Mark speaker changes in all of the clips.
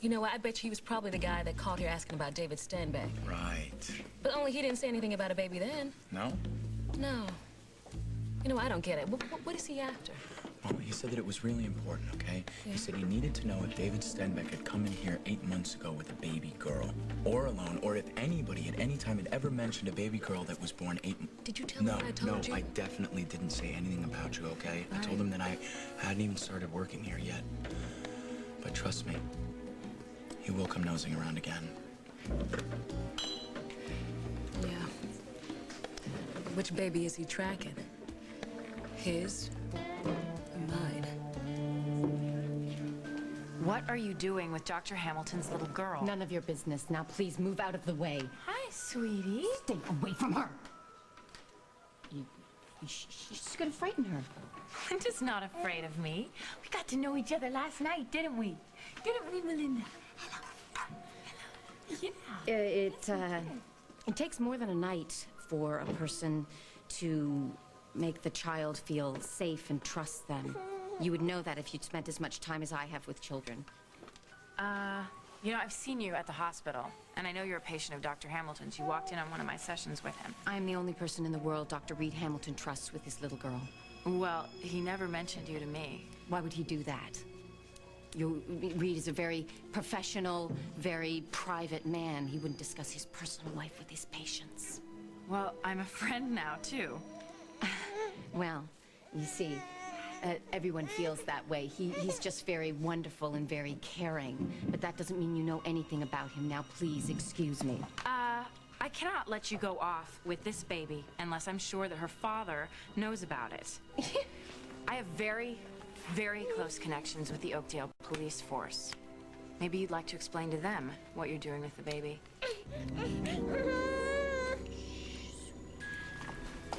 Speaker 1: You know, I bet you he was probably the guy that called here asking about David Stenbeck.
Speaker 2: Right.
Speaker 1: But only he didn't say anything about a baby then.
Speaker 2: No?
Speaker 1: No. You know, I don't get it. What is he after?
Speaker 2: Well, he said that it was really important, okay? Yeah. He said he needed to know if David Stenbeck had come in here 8 months ago with a baby girl, or alone, or if anybody at any time had ever mentioned a baby girl that was born 8 months.
Speaker 1: Did you tell him what I told you?
Speaker 2: No, I definitely didn't say anything about you, okay? I told him that I hadn't even started working here yet. But trust me, he will come nosing around again.
Speaker 1: Yeah. Which baby is he tracking? His or mine?
Speaker 3: What are you doing with Dr. Hamilton's little girl?
Speaker 4: None of your business. Now, please move out of the way.
Speaker 3: Hi, sweetie.
Speaker 4: Stay away from her. She's gonna frighten her.
Speaker 3: Linda's not afraid of me. We got to know each other last night, didn't we? Didn't we, Melinda? Hello.
Speaker 4: Yeah. It takes more than a night for a person to make the child feel safe and trust them. You would know that if you'd spent as much time as I have with children.
Speaker 3: You know, I've seen you at the hospital, and I know you're a patient of Dr. Hamilton's. You walked in on one of my sessions with him.
Speaker 4: I am the only person in the world Dr. Reed Hamilton trusts with his little girl.
Speaker 3: Well, he never mentioned you to me.
Speaker 4: Why would he do that? Reed is a very professional, very private man. He wouldn't discuss his personal life with his patients.
Speaker 3: Well, I'm a friend now, too.
Speaker 4: Well, you see, everyone feels that way. He's just very wonderful and very caring. But that doesn't mean you know anything about him. Now, please, excuse me.
Speaker 3: I cannot let you go off with this baby unless I'm sure that her father knows about it. I have very, very close connections with the Oakdale police force. Maybe you'd like to explain to them what you're doing with the baby.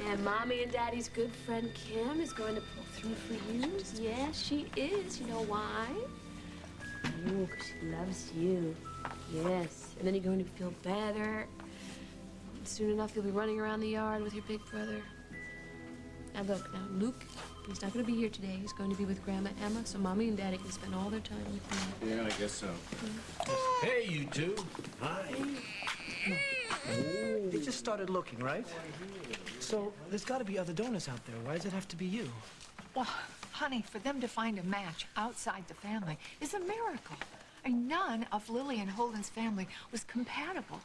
Speaker 5: And Mommy and Daddy's good friend Kim is going to pull through for you. Yes, she is. You know why? Oh, 'cause she loves you. Yes. And then you're going to feel better. Soon enough, you'll be running around the yard with your big brother. Now look, Luke, he's not going to be here today. He's going to be with Grandma Emma, so Mommy and Daddy can spend all their time with you.
Speaker 6: Yeah, I guess so. Hey, you two. Hi.
Speaker 7: Oh. They just started looking, right? So there's got to be other donors out there. Why does it have to be you?
Speaker 8: Well, honey, for them to find a match outside the family is a miracle. And none of Lily and Holden's family was compatible.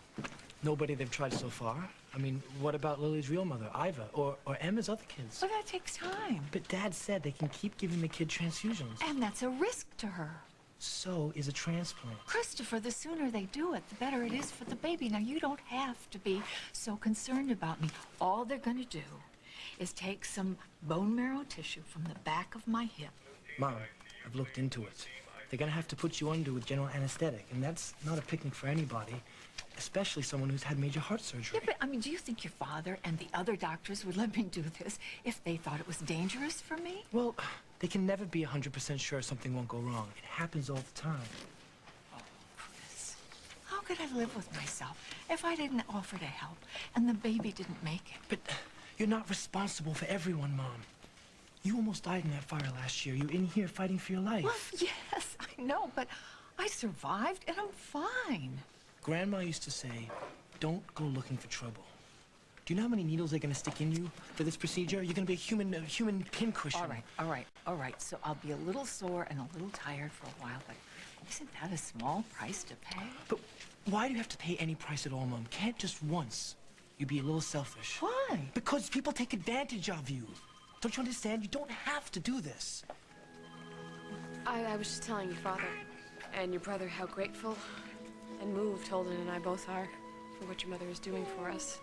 Speaker 7: Nobody they've tried so far. I mean, what about Lily's real mother, Iva, or Emma's other kids?
Speaker 8: Well, that takes time.
Speaker 7: But Dad said they can keep giving the kid transfusions.
Speaker 8: And that's a risk to her.
Speaker 7: So is a transplant.
Speaker 8: Christopher, the sooner they do it, the better it is for the baby. Now, you don't have to be so concerned about me. All they're going to do is take some bone marrow tissue from the back of my hip.
Speaker 7: Mom, I've looked into it. They're going to have to put you under with general anesthetic, and that's not a picnic for anybody, especially someone who's had major heart surgery.
Speaker 8: Yeah, but, I mean, do you think your father and the other doctors would let me do this if they thought it was dangerous for me?
Speaker 7: Well, they can never be 100% sure something won't go wrong. It happens all the time.
Speaker 8: Oh, Chris, how could I live with myself if I didn't offer to help and the baby didn't make it?
Speaker 7: But you're not responsible for everyone, Mom. You almost died in that fire last year. You're in here fighting for your life.
Speaker 8: Well, yes, I know, but I survived and I'm fine.
Speaker 7: Grandma used to say, don't go looking for trouble. Do you know how many needles they're going to stick in you for this procedure? You're going to be a human pincushion.
Speaker 8: All right. So I'll be a little sore and a little tired for a while, but isn't that a small price to pay?
Speaker 7: But why do you have to pay any price at all, Mom? Can't just once. You'd be a little selfish.
Speaker 8: Why?
Speaker 7: Because people take advantage of you. Don't you understand? You don't have to do this.
Speaker 5: I was just telling your father and your brother how grateful and moved Holden and I both are for what your mother is doing for us.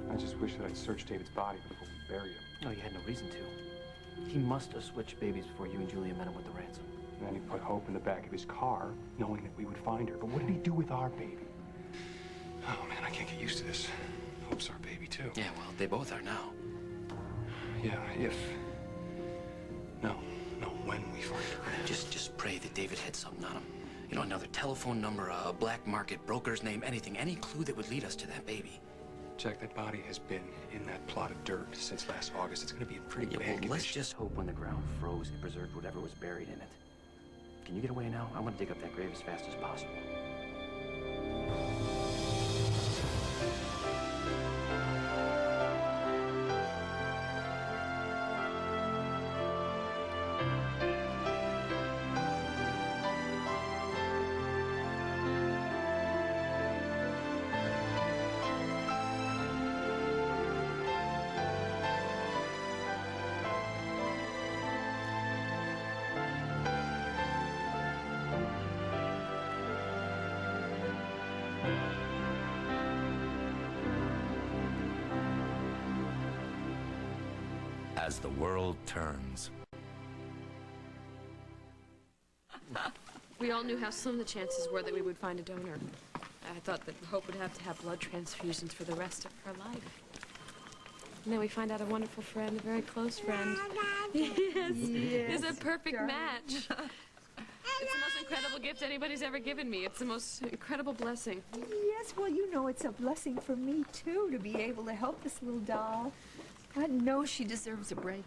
Speaker 9: I just wish that I'd searched David's body before we buried him.
Speaker 10: No, you had no reason to. He must have switched babies before you and Julia met him with the ransom.
Speaker 9: And then he put Hope in the back of his car, knowing that we would find her. But what did he do with our baby? Oh, man, I can't get used to this. Hope's our baby, too.
Speaker 10: Yeah, well, they both are now.
Speaker 9: Yeah, if... No, when we find her.
Speaker 10: Just pray that David had something on him. You know, another telephone number, a black market broker's name, anything. Any clue that would lead us to that baby.
Speaker 9: Jack, that body has been in that plot of dirt since last August. It's gonna be in pretty bad condition.
Speaker 10: Let's just hope when the ground froze, it preserved whatever was buried in it. Can you get away now? I want to dig up that grave as fast as possible.
Speaker 11: As the world turns.
Speaker 5: We all knew how slim the chances were that we would find a donor. I thought that Hope would have to have blood transfusions for the rest of her life. And then we find out a wonderful friend, a very close friend. Yes, it's a perfect match. It's the most incredible gift anybody's ever given me. It's the most incredible blessing.
Speaker 12: Yes, well, you know it's a blessing for me, too, to be able to help this little doll. I know she deserves a break.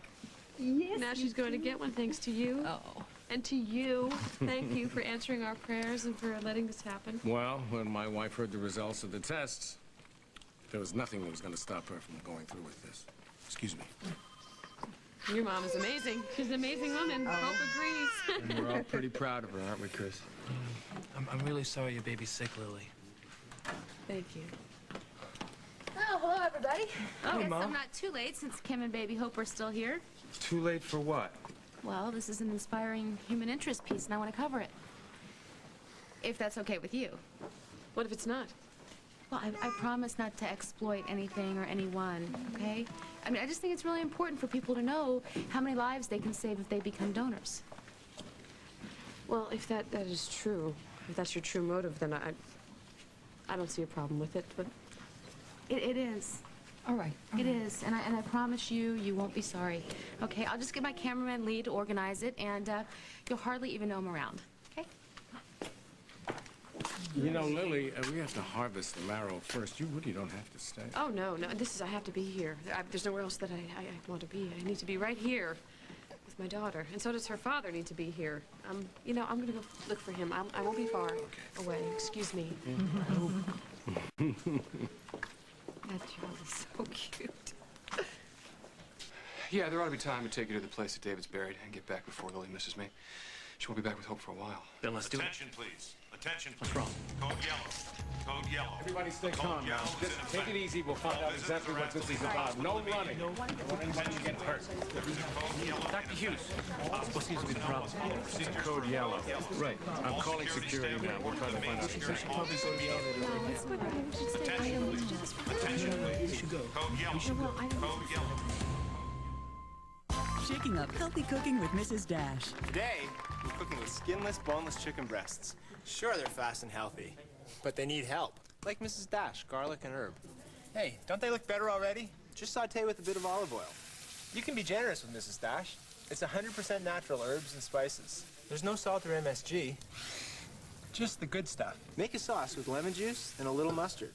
Speaker 12: Yes.
Speaker 5: Now she's going to get one thanks to you.
Speaker 12: Oh.
Speaker 5: And to you. Thank you for answering our prayers and for letting this happen.
Speaker 6: Well, when my wife heard the results of the tests, there was nothing that was going to stop her from going through with this. Excuse me.
Speaker 5: Your mom is amazing. She's an amazing woman. Hope agrees.
Speaker 6: And we're all pretty proud of her, aren't we, Chris?
Speaker 7: I'm really sorry your baby's sick, Lily.
Speaker 5: Thank you.
Speaker 13: Oh, hello, everybody.
Speaker 7: Hey,
Speaker 13: Guess
Speaker 7: Mom.
Speaker 13: I'm not too late since Kim and Baby Hope are still here.
Speaker 6: Too late for what?
Speaker 13: Well, this is an inspiring human interest piece, and I want to cover it. If that's okay with you.
Speaker 5: What if it's not?
Speaker 13: Well, I promise not to exploit anything or anyone, okay? I mean, I just think it's really important for people to know how many lives they can save if they become donors.
Speaker 5: Well, if that is true, if that's your true motive, then I don't see a problem with it, but...
Speaker 13: It is.
Speaker 12: All right.
Speaker 13: It is, and I promise you, you won't be sorry. Okay, I'll just get my cameraman Lee to organize it, and you'll hardly even know him around, okay?
Speaker 6: You know, Lily, we have to harvest the marrow first. You really don't have to stay.
Speaker 5: Oh, no, I have to be here. There's nowhere else that I want to be. I need to be right here with my daughter, and so does her father need to be here. You know, I'm gonna go look for him. I won't be far away. Excuse me. That child is so cute.
Speaker 9: Yeah, there ought to be time to take you to the place that David's buried and get back before Lily misses me. She won't be back with Hope for a while.
Speaker 7: Then let's do it.
Speaker 14: Attention, please. Attention, please.
Speaker 7: What's wrong?
Speaker 14: Code yellow. Code yellow.
Speaker 6: Everybody stay calm now. Just take it easy. We'll find out exactly what this is about. No running. Don't want anybody to get hurt.
Speaker 10: Dr. Hughes, what seems to be the problem?
Speaker 6: Code yellow. Right. I'm calling security now. We'll try to find out.
Speaker 14: Attention, please. Attention, please.
Speaker 7: We should go.
Speaker 14: Code yellow. Code yellow.
Speaker 15: Shaking up healthy cooking with Mrs. Dash.
Speaker 16: Today, we're cooking with skinless, boneless chicken breasts. Sure, they're fast and healthy, but they need help. Like Mrs. Dash, garlic and herb. Hey, don't they look better already? Just saute with a bit of olive oil. You can be generous with Mrs. Dash. It's 100% natural herbs and spices. There's no salt or MSG. Just the good stuff. Make a sauce with lemon juice and a little mustard.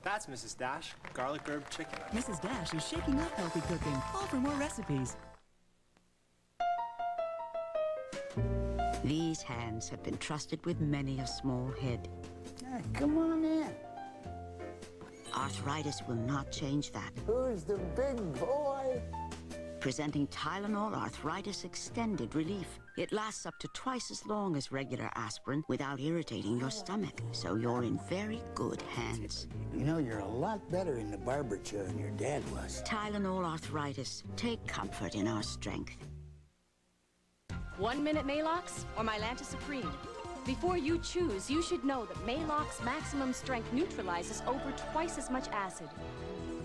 Speaker 16: That's Mrs. Dash, garlic herb chicken.
Speaker 15: Mrs. Dash is shaking up healthy cooking. Call for more recipes.
Speaker 17: These hands have been trusted with many a small head.
Speaker 18: Come on in.
Speaker 17: Arthritis will not change that.
Speaker 18: Who's the big boy?
Speaker 17: Presenting Tylenol Arthritis Extended Relief. It lasts up to twice as long as regular aspirin without irritating your stomach, so you're in very good hands.
Speaker 18: You know, you're a lot better in the barber chair than your dad was.
Speaker 17: Tylenol Arthritis. Take comfort in our strength.
Speaker 19: 1 Minute Malox or Mylanta Supreme? Before you choose, you should know that Malox Maximum Strength neutralizes over twice as much acid.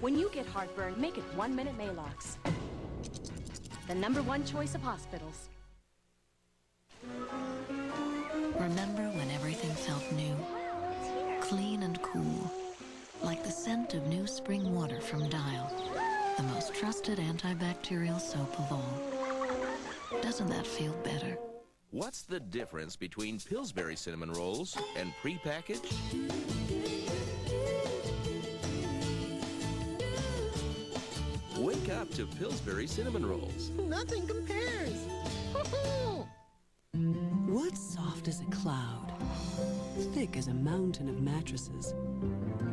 Speaker 19: When you get heartburn, make it 1 Minute Malox. The #1 choice of hospitals.
Speaker 20: Remember when everything felt new? Clean and cool. Like the scent of new spring water from Dial. The most trusted antibacterial soap of all. Doesn't that feel better?
Speaker 11: What's the difference between Pillsbury cinnamon rolls and prepackaged? up to Pillsbury cinnamon rolls.
Speaker 15: Nothing compares. What's soft as a cloud, thick as a mountain of mattresses,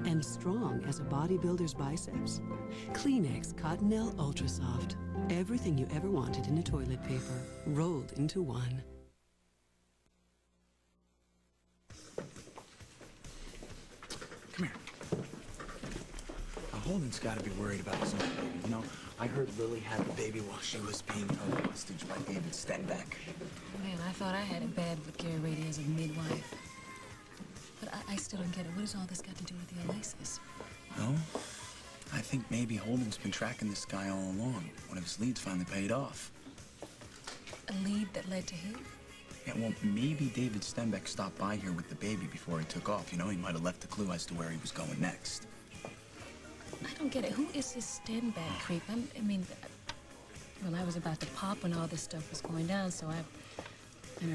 Speaker 15: and strong as a bodybuilder's biceps? Kleenex Cottonelle Ultra Soft. Everything you ever wanted in a toilet paper, rolled into one.
Speaker 2: Come here. Now, Holden's got to be worried about his own baby. You know, I heard Lily had the baby while she was being held hostage by David Stenbeck.
Speaker 1: Man, I thought I had it bad with Gary Rady as a midwife. But I still don't get it. What has all this got to do with the Oasis?
Speaker 2: No? I think maybe Holden's been tracking this guy all along. One of his leads finally paid off.
Speaker 1: A lead that led to him?
Speaker 2: Yeah, well, maybe David Stenbeck stopped by here with the baby before he took off. You know, he might have left a clue as to where he was going next.
Speaker 1: I don't get it. Who is this Stenbeck creep? I mean, well, I was about to pop when all this stuff was going down, so I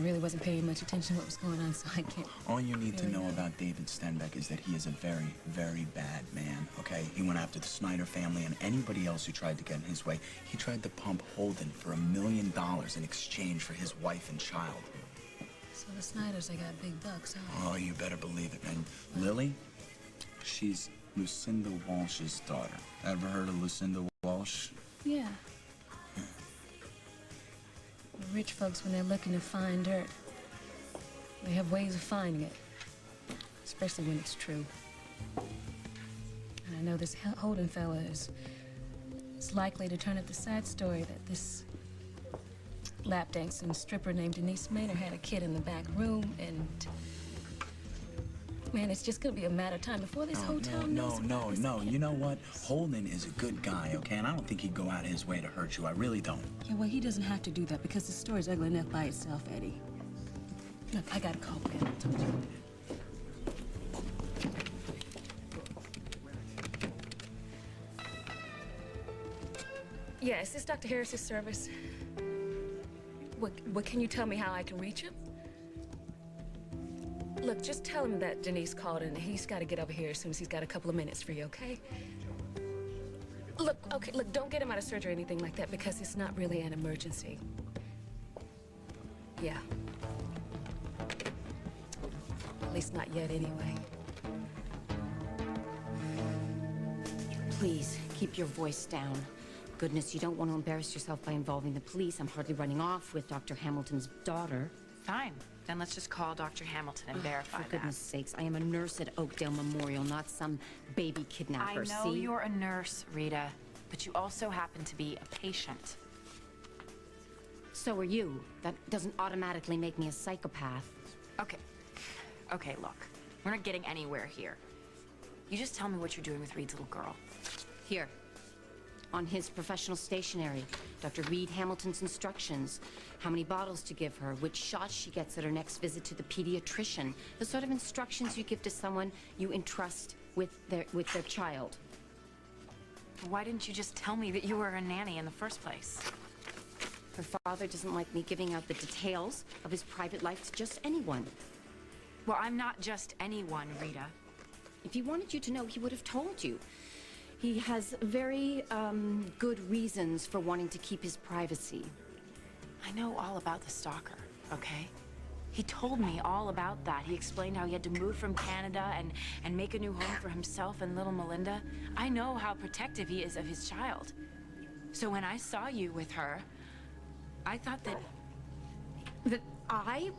Speaker 1: really wasn't paying much attention to what was going on, so I can't.
Speaker 2: All you need to
Speaker 1: really
Speaker 2: know about David Stenbeck is that he is a very, very bad man, okay? He went after the Snyder family and anybody else who tried to get in his way. He tried to pump Holden for $1 million in exchange for his wife and child.
Speaker 1: So the Snyders, they got big bucks, huh?
Speaker 2: Oh, you better believe it, man. Lily, she's Lucinda Walsh's daughter. Ever heard of Lucinda Walsh?
Speaker 1: Yeah. The rich folks, when they're looking to find dirt, they have ways of finding it, especially when it's true. And I know this Holden fella is likely to turn up the side story that this lap dancing stripper named Denise Maynard had a kid in the back room, and man, it's just gonna be a matter of time before this whole town knows.
Speaker 2: No. You know what? Holden is a good guy, okay? And I don't think he'd go out his way to hurt you. I really don't.
Speaker 1: Yeah, well, he doesn't have to do that because the story's ugly enough by itself, Eddie. Look, I gotta call Ben. I told you. Yeah, is this Dr. Harris's service? What can you tell me how I can reach him? Look, just tell him that Denise called and he's got to get over here as soon as he's got a couple of minutes for you, okay? Look, don't get him out of surgery or anything like that because it's not really an emergency. Yeah. At least not yet, anyway.
Speaker 4: Please, keep your voice down. Goodness, you don't want to embarrass yourself by involving the police. I'm hardly running off with Dr. Hamilton's daughter.
Speaker 3: Fine. Then let's just call Dr. Hamilton and verify that.
Speaker 4: For goodness sakes, I am a nurse at Oakdale Memorial, not some baby kidnapper,
Speaker 3: I know
Speaker 4: see?
Speaker 3: you're a nurse, Rita, but you also happen to be a patient.
Speaker 4: So are you. That doesn't automatically make me a psychopath.
Speaker 3: Okay, look. We're not getting anywhere here. You just tell me what you're doing with Reed's little girl.
Speaker 4: Here. On his professional stationery, Dr. Reed Hamilton's instructions, how many bottles to give her, which shots she gets at her next visit to the pediatrician, the sort of instructions you give to someone you entrust with their child.
Speaker 3: Why didn't you just tell me that you were a nanny in the first place?
Speaker 4: Her father doesn't like me giving out the details of his private life to just anyone.
Speaker 3: Well, I'm not just anyone, Rita.
Speaker 4: If he wanted you to know, he would have told you. He has very, good reasons for wanting to keep his privacy.
Speaker 3: I know all about the stalker, okay? He told me all about that. He explained how he had to move from Canada and make a new home for himself and little Melinda. I know how protective he is of his child. So when I saw you with her, I thought that
Speaker 4: I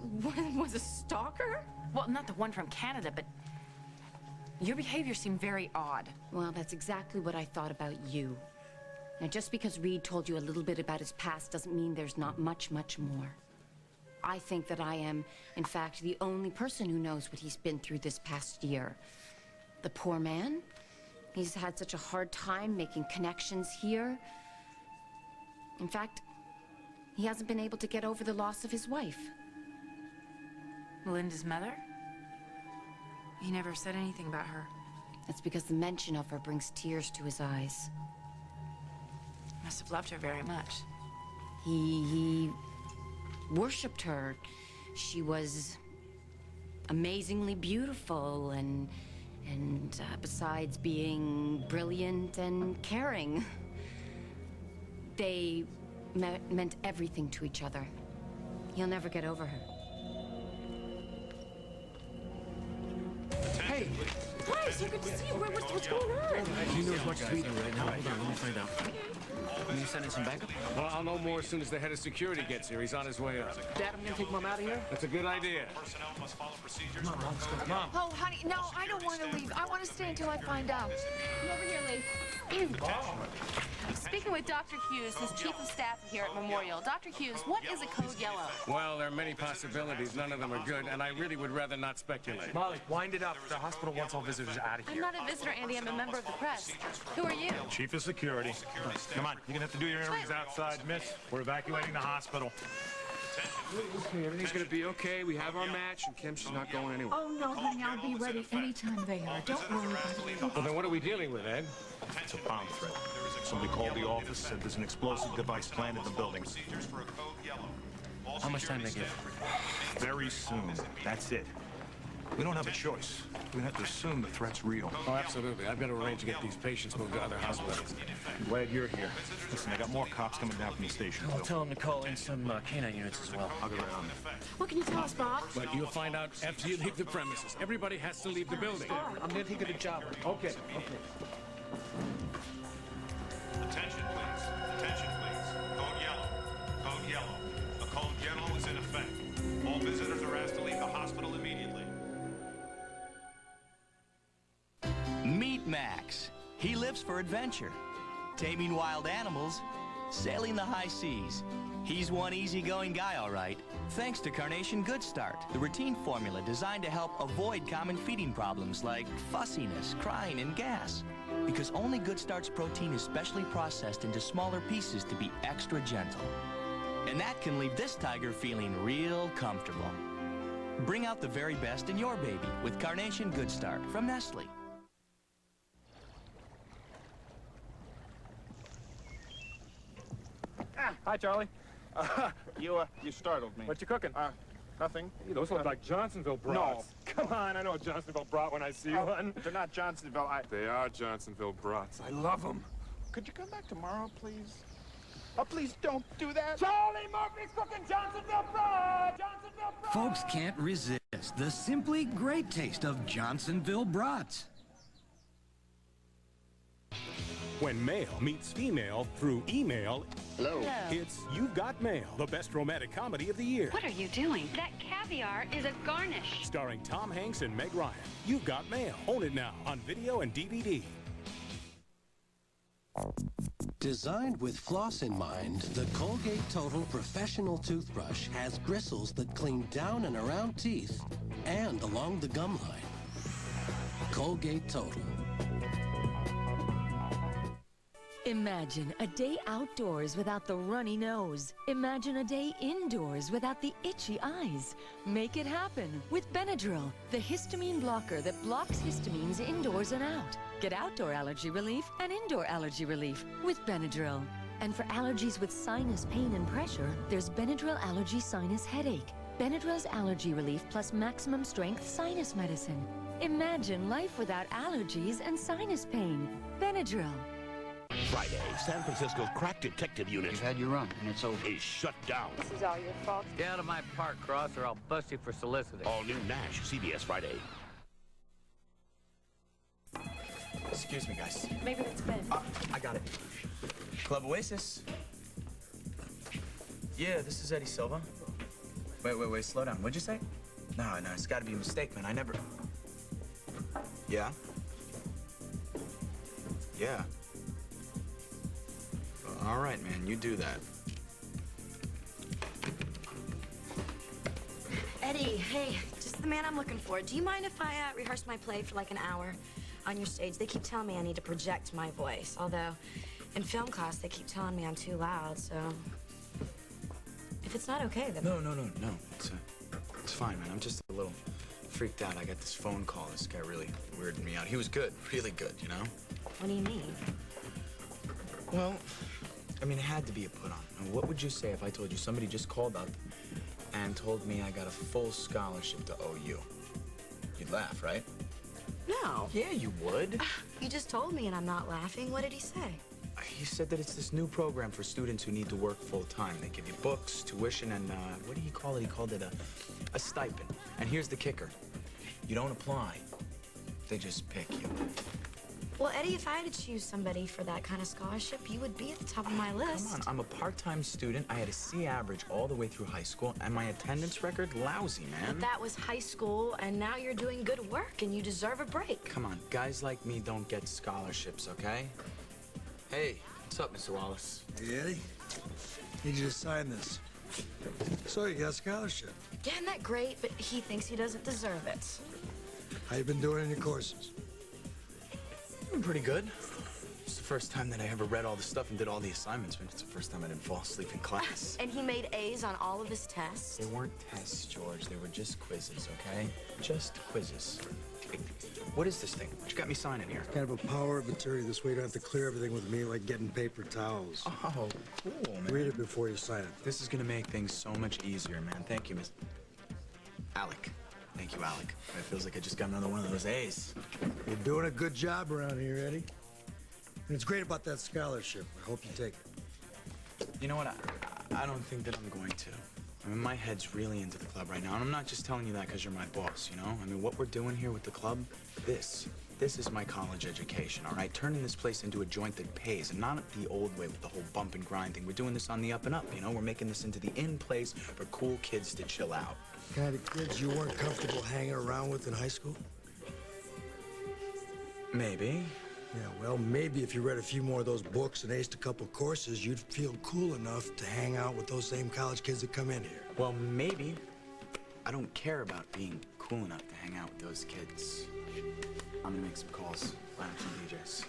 Speaker 4: was a stalker?
Speaker 3: Well, not the one from Canada, but your behavior seemed very odd.
Speaker 4: Well, that's exactly what I thought about you. Now, just because Reed told you a little bit about his past doesn't mean there's not much more. I think that I am, in fact, the only person who knows what he's been through this past year. The poor man, he's had such a hard time making connections here. In fact, he hasn't been able to get over the loss of his wife.
Speaker 3: Melinda's mother? He never said anything about her.
Speaker 4: That's because the mention of her brings tears to his eyes.
Speaker 3: Must have loved her very much.
Speaker 4: He worshipped her. She was amazingly beautiful and besides being brilliant and caring. They meant everything to each other. He'll never get over her.
Speaker 6: Hey!
Speaker 5: Hi, so good to see you. What's going on?
Speaker 6: He knows much as we do right now.
Speaker 2: Hold on, let me find out. Can you send in some backup?
Speaker 6: Well, I'll know more as soon as the head of security gets here. He's on his way up.
Speaker 7: Dad, I'm gonna take Mom out of here.
Speaker 6: That's a good idea.
Speaker 14: Personnel must follow procedures.
Speaker 7: Mom, Mom.
Speaker 8: Oh, honey, no, I don't want to leave. I want to stay until I find out.
Speaker 19: Come over here, Lee. Speaking with Dr. Hughes, who's chief of staff here at Memorial. Dr. Hughes, what is a code yellow?
Speaker 6: Well, there are many possibilities. None of them are good, and I really would rather not speculate.
Speaker 9: Molly, wind it up. The hospital wants all visitors out of
Speaker 19: I'm
Speaker 9: here.
Speaker 19: not a visitor, Andy. I'm a member of the press. Who are you?
Speaker 14: Chief of security. Come on, you're gonna have to do your interviews outside, miss. We're evacuating the hospital.
Speaker 16: Okay, everything's gonna be okay. We have our match, and Kim, she's not going anywhere.
Speaker 8: Oh, no, honey, I'll be ready anytime they are. Don't worry about it.
Speaker 6: Well, then what are we dealing with, Ed?
Speaker 14: It's a bomb threat. Somebody called the office, said there's an explosive device planted in the building.
Speaker 2: How much time they give?
Speaker 14: Very soon. That's it. We don't have a choice. We have to assume the threat's real.
Speaker 6: Oh, absolutely. I've got to arrange to get these patients moved to other hospitals.
Speaker 14: I'm glad you're here. Listen, I got more cops coming down from the station.
Speaker 2: I'll tell them to call in some canine units as well.
Speaker 14: I'll get around.
Speaker 5: What can you tell us, Bob?
Speaker 6: But you'll find out after you leave the premises. Everybody has to leave the building.
Speaker 7: I'm gonna take her to job.
Speaker 6: Okay.
Speaker 14: Attention, please. Attention, please. Code yellow. Code yellow. The code yellow is in effect. All visitors are asked to leave the hospital immediately.
Speaker 21: Meet Max. He lives for adventure, taming wild animals, sailing the high seas. He's one easygoing guy, all right. Thanks to Carnation Good Start, the routine formula designed to help avoid common feeding problems like fussiness, crying, and gas. Because only Good Start's protein is specially processed into smaller pieces to be extra gentle. And that can leave this tiger feeling real comfortable. Bring out the very best in your baby with Carnation Good Start from Nestle.
Speaker 9: Hi, Charlie. You startled me.
Speaker 6: What you cooking?
Speaker 9: Nothing.
Speaker 6: Hey, those look like Johnsonville brats.
Speaker 9: No.
Speaker 6: Come on, I know a Johnsonville brat when I see one.
Speaker 9: They're not Johnsonville.
Speaker 6: They are Johnsonville brats. I love them.
Speaker 9: Could you come back tomorrow, please? Oh, please don't do that.
Speaker 6: Charlie Murphy's cooking Johnsonville brats! Johnsonville brats!
Speaker 22: Folks can't resist the simply great taste of Johnsonville brats.
Speaker 23: When male meets female through email,
Speaker 24: Hello.
Speaker 23: It's You've Got Mail, the best romantic comedy of the year.
Speaker 24: What are you doing? That caviar is a garnish.
Speaker 23: Starring Tom Hanks and Meg Ryan. You've Got Mail. Own it now on video and DVD.
Speaker 25: Designed with floss in mind, the Colgate Total Professional Toothbrush has bristles that clean down and around teeth and along the gum line. Colgate Total.
Speaker 26: Imagine a day outdoors without the runny nose. Imagine a day indoors without the itchy eyes. Make it happen with Benadryl, the histamine blocker that blocks histamines indoors and out. Get outdoor allergy relief and indoor allergy relief with Benadryl. And for allergies with sinus pain and pressure, there's Benadryl Allergy Sinus Headache. Benadryl's allergy relief plus maximum strength sinus medicine. Imagine life without allergies and sinus pain. Benadryl.
Speaker 27: Friday, San Francisco's crack detective unit. You've had your run, and it's over. Is shut down.
Speaker 28: This is all your fault.
Speaker 27: Get out of my park, Cross, or I'll bust you for soliciting. All new Nash, CBS Friday.
Speaker 2: Excuse me, guys.
Speaker 28: Maybe that's Ben.
Speaker 2: I got it. Club Oasis. Yeah, this is Eddie Silva. Wait, slow down. What'd you say? No, it's gotta be a mistake, man. I never... Yeah? Yeah. All right, man, you do that.
Speaker 29: Eddie, hey, just the man I'm looking for. Do you mind if I rehearse my play for like an hour on your stage? They keep telling me I need to project my voice, although in film class they keep telling me I'm too loud, so if it's not okay, then...
Speaker 2: No. It's fine, man. I'm just a little freaked out. I got this phone call. This guy really weirded me out. He was good, really good, you know?
Speaker 29: What do you mean?
Speaker 2: Well, I mean, it had to be a put-on. Now, what would you say if I told you somebody just called up and told me I got a full scholarship to OU? You'd laugh, right?
Speaker 29: No.
Speaker 2: Yeah, you would.
Speaker 29: You just told me and I'm not laughing. What did he say?
Speaker 2: I He said that it's this new program for students who need to work full-time. They give you books, tuition, and, what do you call it? He called it a stipend. And here's the kicker. You don't apply. They just pick you.
Speaker 29: Well, Eddie, if I had to choose somebody for that kind of scholarship, you would be at the top of my list.
Speaker 2: Come on, I'm a part-time student. I had a C average all the way through high school, and my attendance record, lousy, man.
Speaker 29: But that was high school, and now you're doing good work, and you deserve a break.
Speaker 2: Come on, guys like me don't get scholarships, okay? Hey, what's up, Mr. Wallace?
Speaker 10: Hey, Eddie. Need you to sign this. So you got a scholarship.
Speaker 29: Yeah, isn't that great? But he thinks he doesn't deserve it.
Speaker 10: How you been doing in your courses?
Speaker 2: I'm pretty good. It's the first time that I ever read all the stuff and did all the assignments, but it's the first time I didn't fall asleep in class.
Speaker 29: And he made A's on all of his tests?
Speaker 2: They weren't tests, George. They were just quizzes, okay? Just quizzes. Hey, what is this thing? What you got me signing here?
Speaker 10: Kind of a power of attorney. This way you don't have to clear everything with me like getting paper towels.
Speaker 2: Oh, cool, man.
Speaker 10: Read it before you sign it.
Speaker 2: This is gonna make things so much easier, man. Thank you, Miss... Alec. Thank you, Alec. It feels like I just got another one of those A's.
Speaker 10: You're doing a good job around here, Eddie. And it's great about that scholarship. I hope you take it.
Speaker 2: You know what? I don't think that I'm going to. I mean, my head's really into the club right now, and I'm not just telling you that because you're my boss, you know? I mean, what we're doing here with the club, this is my college education, all right? Turning this place into a joint that pays, and not the old way with the whole bump and grind thing. We're doing this on the up and up, you know? We're making this into the in-place for cool kids to chill out.
Speaker 10: Kind of kids you weren't comfortable hanging around with in high school?
Speaker 2: Maybe.
Speaker 10: Yeah, well, maybe if you read a few more of those books and aced a couple courses, you'd feel cool enough to hang out with those same college kids that come in here.
Speaker 2: Well, maybe. I don't care about being cool enough to hang out with those kids. I'm gonna make some calls. Line up some DJs.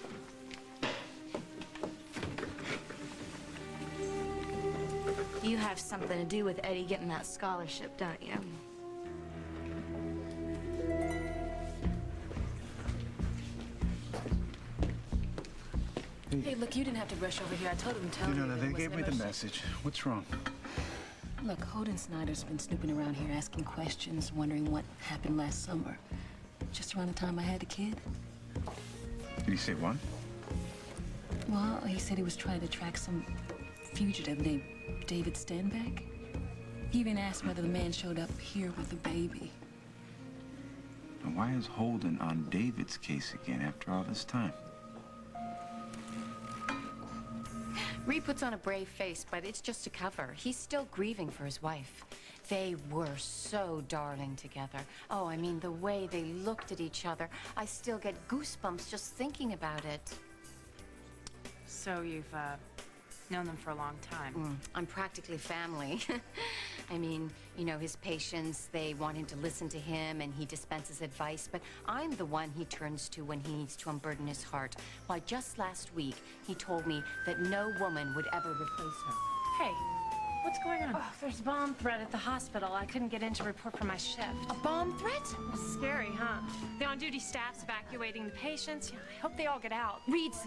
Speaker 29: You have something to do with Eddie getting that scholarship, don't you?
Speaker 1: Hey, look, you didn't have to rush over here. I told him to tell you.
Speaker 11: No, they gave me the message. What's wrong?
Speaker 1: Look, Holden Snyder's been snooping around here asking questions, wondering what happened last summer. Just around the time I had a kid.
Speaker 11: Did he say what?
Speaker 1: Well, he said he was trying to track some fugitive named David Stenbeck. He even asked whether the man showed up here with the baby.
Speaker 11: And why is Holden on David's case again after all this time?
Speaker 4: Reed puts on a brave face, but it's just a cover. He's still grieving for his wife. They were so darling together. Oh, I mean, the way they looked at each other. I still get goosebumps just thinking about it.
Speaker 3: So you've, known them for a long time.
Speaker 4: I'm practically family. I mean, you know, his patients, they want him to listen to him and he dispenses advice, but I'm the one he turns to when he needs to unburden his heart. Why, just last week, he told me that no woman would ever replace her.
Speaker 3: Hey, what's going on?
Speaker 12: Oh, there's a bomb threat at the hospital. I couldn't get in to report for my shift.
Speaker 4: A bomb threat?
Speaker 12: Scary, huh? The on-duty staff's evacuating the patients. I hope they all get out.
Speaker 4: Reed's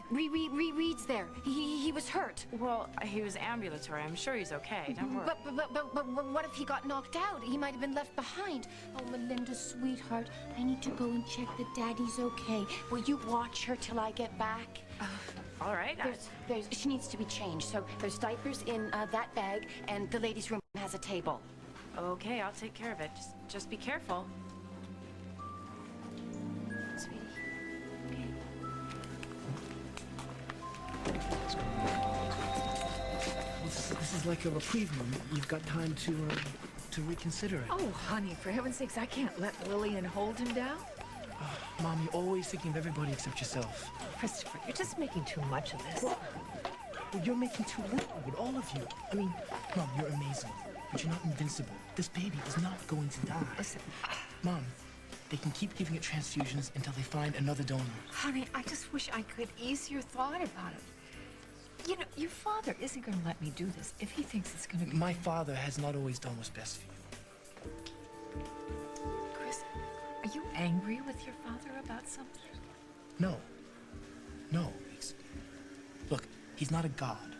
Speaker 4: there. He was hurt.
Speaker 3: Well, he was ambulatory. I'm sure he's okay. Don't worry.
Speaker 4: But what if he got knocked out? He might have been left behind. Oh, Melinda, sweetheart, I need to go and check that Daddy's okay. Will you watch her till I get back?
Speaker 3: All right.
Speaker 4: She needs to be changed. So there's diapers in that bag, and the ladies' room has a table.
Speaker 3: Okay, I'll take care of it. Just be careful.
Speaker 4: Sweetie.
Speaker 7: This is like a reprieve, Mom. You've got time to reconsider it.
Speaker 8: Oh, honey, for heaven's sakes, I can't let Lillian hold him down.
Speaker 7: Mom, you're always thinking of everybody except yourself.
Speaker 8: Christopher, you're just making too much of this.
Speaker 7: Well, you're making too little with all of you. I mean, Mom, you're amazing, but you're not invincible. This baby is not going to die.
Speaker 8: Listen,
Speaker 7: Mom, they can keep giving it transfusions until they find another donor.
Speaker 8: honey, I just wish I could ease your thought about it. You know, your father isn't going to let me do this if he thinks it's going to be...
Speaker 7: My father has not always done what's best for you.
Speaker 8: Chris, are you angry with your father about something?
Speaker 7: No. Look, he's not a god.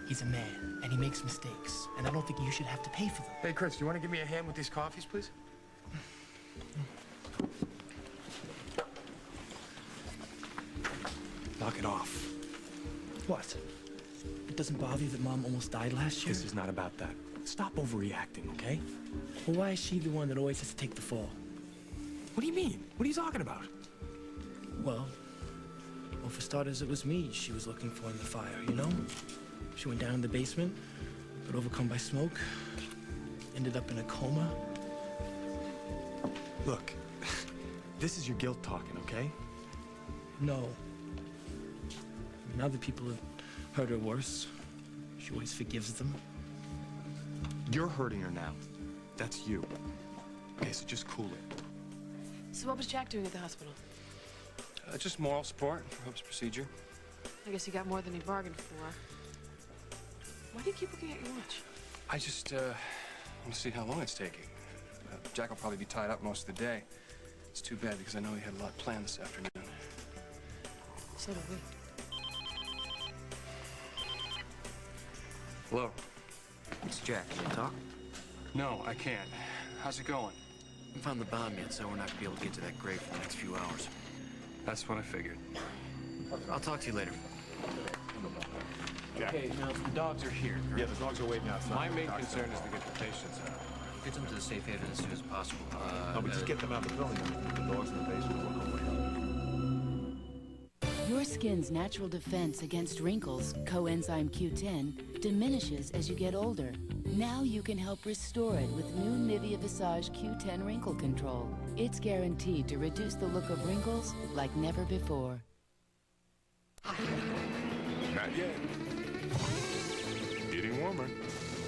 Speaker 7: He's a man, and he makes mistakes. And I don't think you should have to pay for them.
Speaker 6: Hey, Chris, do you want to give me a hand with these coffees, please?
Speaker 7: Knock it off. What? It doesn't bother you that Mom almost died last year?
Speaker 9: This is not about that. Stop overreacting, okay?
Speaker 7: Well, why is she the one that always has to take the fall?
Speaker 9: What do you mean? What are you talking about?
Speaker 7: Well, for starters, it was me she was looking for in the fire, you know? She went down in the basement, got overcome by smoke, ended up in a coma.
Speaker 9: Look, this is your guilt talking, okay?
Speaker 7: No. I mean, other people have hurt her worse. She always forgives them.
Speaker 9: You're hurting her now. That's you. Okay, so just cool it.
Speaker 5: So what was Jack doing at the hospital?
Speaker 9: Just moral support for Hope's procedure.
Speaker 5: I guess he got more than he bargained for. Why do you keep looking at your watch?
Speaker 9: I just, want to see how long it's taking. Jack will probably be tied up most of the day. It's too bad because I know he had a lot planned this afternoon.
Speaker 5: So do we.
Speaker 9: Hello?
Speaker 13: It's Jack. Can you talk?
Speaker 9: No, I can't. How's it going?
Speaker 13: I haven't found the bomb yet, so we're not gonna be able to get to that grave for the next few hours.
Speaker 9: That's what I figured.
Speaker 13: I'll talk to you later.
Speaker 9: Jack.
Speaker 6: Okay, now the dogs are here.
Speaker 9: Yeah, the dogs are waiting outside.
Speaker 6: My main concern is to get the patients out.
Speaker 13: Get them to the safe haven as soon as possible.
Speaker 14: No, but just get them out of the building. The dogs in the basement will go away.
Speaker 15: Your skin's natural defense against wrinkles, coenzyme Q10, diminishes as you get older. Now you can help restore it with new Nivea Visage Q10 Wrinkle Control. It's guaranteed to reduce the look of wrinkles like never before.
Speaker 16: Not yet. Getting warmer.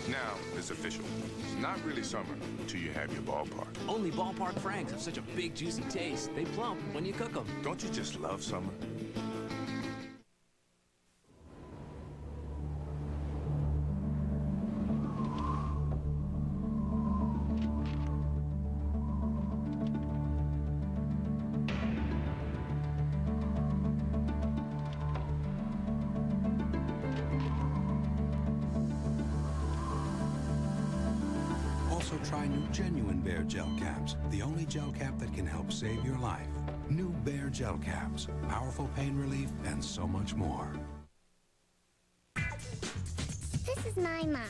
Speaker 16: Now it's official. It's not really summer until you have your ballpark.
Speaker 13: Only ballpark Franks have such a big, juicy taste. They plump when you cook them.
Speaker 16: Don't you just love summer?
Speaker 17: Also try new Genuine Bear Gel Caps, the only gel cap that can help save your life. New Bear Gel Caps, powerful pain relief, and so much more.
Speaker 18: This is my mom.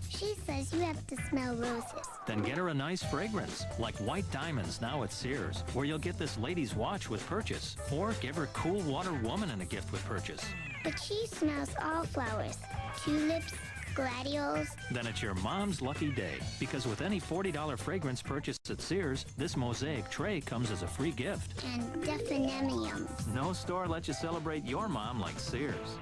Speaker 18: She says you have to smell roses.
Speaker 19: Then get her a nice fragrance, like White Diamonds now at Sears, where you'll get this lady's watch with purchase. Or give her Cool Water Woman in a gift with purchase.
Speaker 18: But she smells all flowers. Tulips, gladiols.
Speaker 19: Then it's your mom's lucky day, because with any $40 fragrance purchase at Sears, this mosaic tray comes as a free gift.
Speaker 18: And defenemiums.
Speaker 19: No store lets you celebrate your mom like Sears.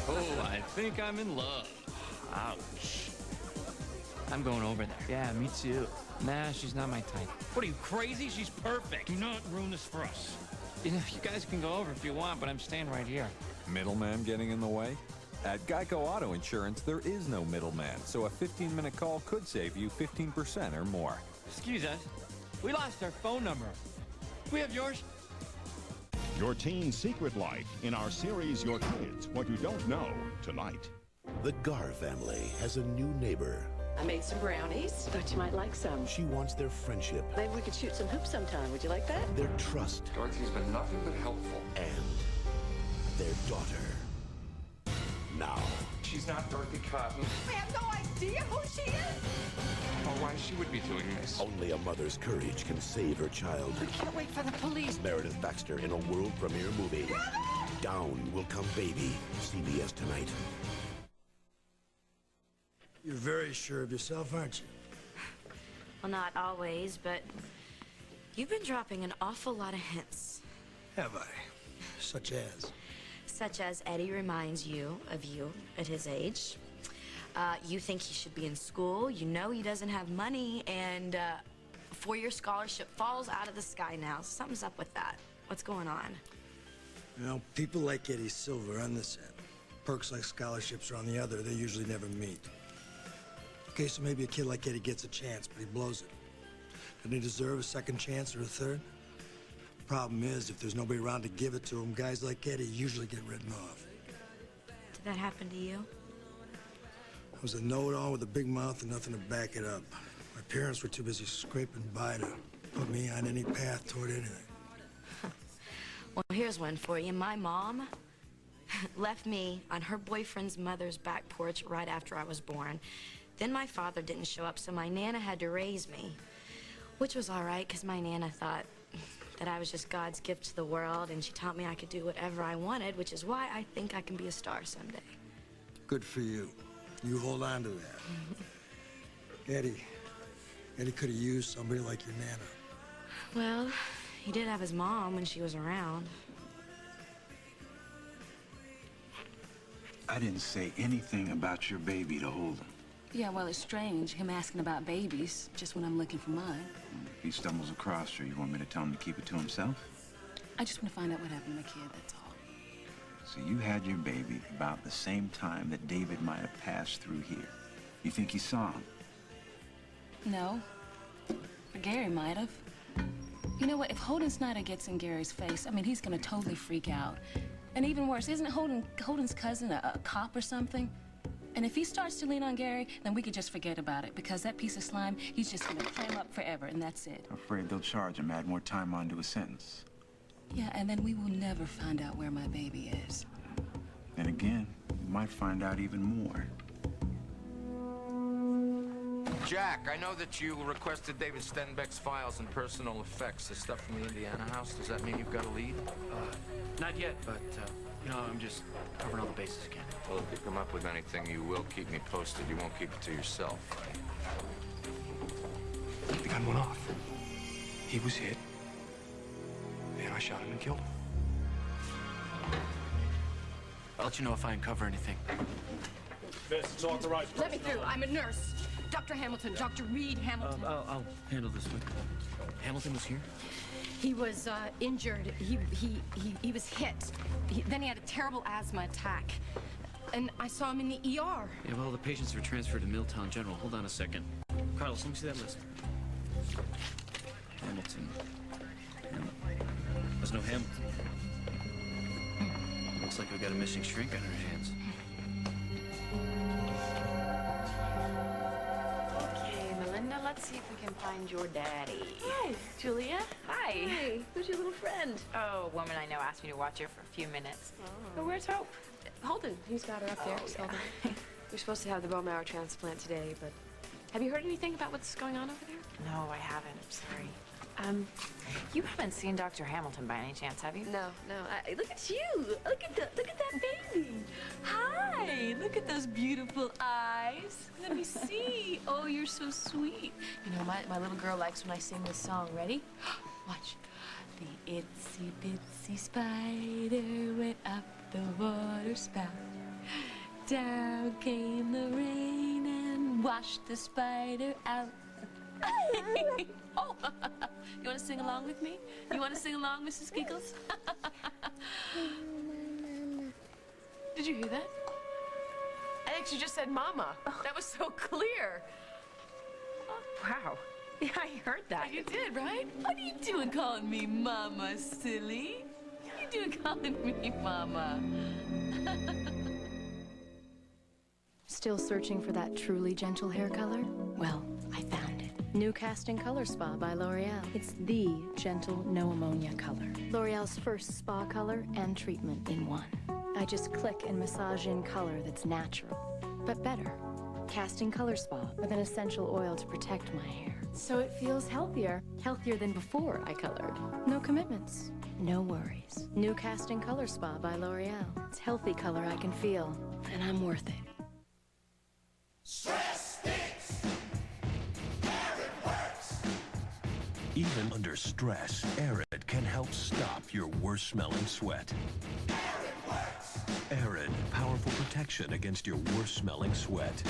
Speaker 13: Oh, I think I'm in love. Ouch. I'm going over there.
Speaker 20: Yeah, me too. Nah, she's not my type.
Speaker 13: What are you, crazy? She's perfect.
Speaker 20: Do not ruin this for us. You know, you guys can go over if you want, but I'm staying right here.
Speaker 28: Middleman getting in the way? At Geico Auto Insurance, there is no middleman, so a 15-minute call could save you 15% or more.
Speaker 20: Excuse us. We lost our phone number. We have yours?
Speaker 18: Your teen's secret life in our series, Your Kids, What You Don't Know, tonight.
Speaker 19: The Gar family has a new neighbor.
Speaker 21: I made some brownies. Thought you might like some.
Speaker 19: She wants their friendship.
Speaker 21: Maybe we could shoot some hoops sometime. Would you like that?
Speaker 19: Their trust.
Speaker 14: Dorothy's been nothing but helpful.
Speaker 19: And their daughter. Now.
Speaker 14: She's not Dorothy Cotton.
Speaker 21: I have no idea who she is.
Speaker 14: Oh, why she would be doing this?
Speaker 19: Only a mother's courage can save her child.
Speaker 21: We can't wait for the police.
Speaker 19: Meredith Baxter in a world premiere movie. Down Will Come Baby. CBS tonight.
Speaker 10: You're very sure of yourself, aren't you?
Speaker 29: Well, not always, but you've been dropping an awful lot of hints.
Speaker 10: Have I? Such as?
Speaker 29: Such as Eddie reminds you of you at his age. You think he should be in school. You know he doesn't have money, and a four-year scholarship falls out of the sky now. Something's up with that. What's going on?
Speaker 10: You know, people like Eddie Silver on this end. Perks like scholarships are on the other. They usually never meet. Okay, so maybe a kid like Eddie gets a chance, but he blows it. Doesn't he deserve a second chance or a third? Problem is, if there's nobody around to give it to him, guys like Eddie usually get written off.
Speaker 29: Did that happen to you?
Speaker 10: I was a know-it-all with a big mouth and nothing to back it up. My parents were too busy scraping by to put me on any path toward anything.
Speaker 29: Well, here's one for you. My mom left me on her boyfriend's mother's back porch right after I was born. Then my father didn't show up, so my Nana had to raise me. Which was all right, because my Nana thought that I was just God's gift to the world, and she taught me I could do whatever I wanted, which is why I think I can be a star someday.
Speaker 10: Good for you. You hold on to that. Eddie could have used somebody like your Nana.
Speaker 29: Well, he did have his mom when she was around.
Speaker 1: I didn't say anything about your baby to hold him.
Speaker 2: Yeah, well, it's strange, him asking about babies, just when I'm looking for mine.
Speaker 1: If he stumbles across her, you want me to tell him to keep it to himself?
Speaker 2: I just want to find out what happened to my kid, that's all.
Speaker 1: So you had your baby about the same time that David might have passed through here. You think he saw him?
Speaker 2: No. But Gary might have. You know what, if Holden Snyder gets in Gary's face, I mean, he's gonna totally freak out. And even worse, isn't Holden's cousin a cop or something? And if he starts to lean on Gary, then we could just forget about it, because that piece of slime, he's just gonna clam up forever, and that's it.
Speaker 1: I'm afraid they'll charge him, add more time onto his sentence.
Speaker 2: Yeah, and then we will never find out where my baby is.
Speaker 1: Then again, we might find out even more.
Speaker 11: Jack, I know that you requested David Stenbeck's files and personal effects, the stuff from the Indiana house. Does that mean you've got a lead?
Speaker 13: Not yet, but, you know, I'm just covering all the bases again.
Speaker 11: Well, if you come up with anything, you will keep me posted. You won't keep it to yourself.
Speaker 9: The gun went off. He was hit. And I shot him and killed him.
Speaker 13: I'll let you know if I uncover anything.
Speaker 22: Miss, it's authorized.
Speaker 4: Let me through. I'm a nurse. Dr. Hamilton, Dr. Reed Hamilton.
Speaker 13: I'll handle this one. Hamilton was here?
Speaker 4: He was injured. He was hit. Then he had a terrible asthma attack. And I saw him in the ER.
Speaker 13: Yeah, well, the patients were transferred to Milltown General. Hold on a second. Carlos, let me see that list. Hamilton. There's no Hamilton. Looks like we got a missing shrink on our hands.
Speaker 3: Okay, Melinda, let's see if we can find your daddy.
Speaker 5: Hi, Julia.
Speaker 3: Hi.
Speaker 5: Hi. Who's your little friend?
Speaker 3: Oh, a woman I know asked me to watch her for a few minutes.
Speaker 5: Oh.
Speaker 3: But where's Hope?
Speaker 5: Holden. He's got her up there.
Speaker 3: Oh,
Speaker 5: Holden. We're supposed to have the bone marrow transplant today, but have you heard anything about what's going on over there?
Speaker 3: No, I haven't. I'm sorry. You haven't seen Dr. Hamilton by any chance, have you?
Speaker 5: No. Look at you. Look at that baby. Hi. Look at those beautiful eyes. Let me see. Oh, you're so sweet. You know, my little girl likes when I sing this song. Ready? Watch. The itsy bitsy spider went up the water spout. Down came the rain and washed the spider out. Oh, you want to sing along with me? You want to sing along, Mrs. Giggles? Did you hear that? I actually just said mama. That was so clear.
Speaker 3: Wow. Yeah, I heard that.
Speaker 5: You did, right? What are you doing calling me mama, silly? What are you doing calling me mama?
Speaker 23: Still searching for that truly gentle hair color? Well, I found it. New Casting Color Spa by L'Oreal. It's the gentle, no ammonia color. L'Oreal's first spa color and treatment in one. I just click and massage in color that's natural, but better. Casting Color Spa with an essential oil to protect my hair. So it feels healthier. Healthier than before I colored. No commitments. No worries. New Casting Color Spa by L'Oreal. It's healthy color I can feel, and I'm worth it.
Speaker 24: Stress stinks. Arid works.
Speaker 25: Even under stress, Arid can help stop your worst-smelling sweat.
Speaker 24: Arid works.
Speaker 25: Arid, powerful protection against your worst-smelling sweat.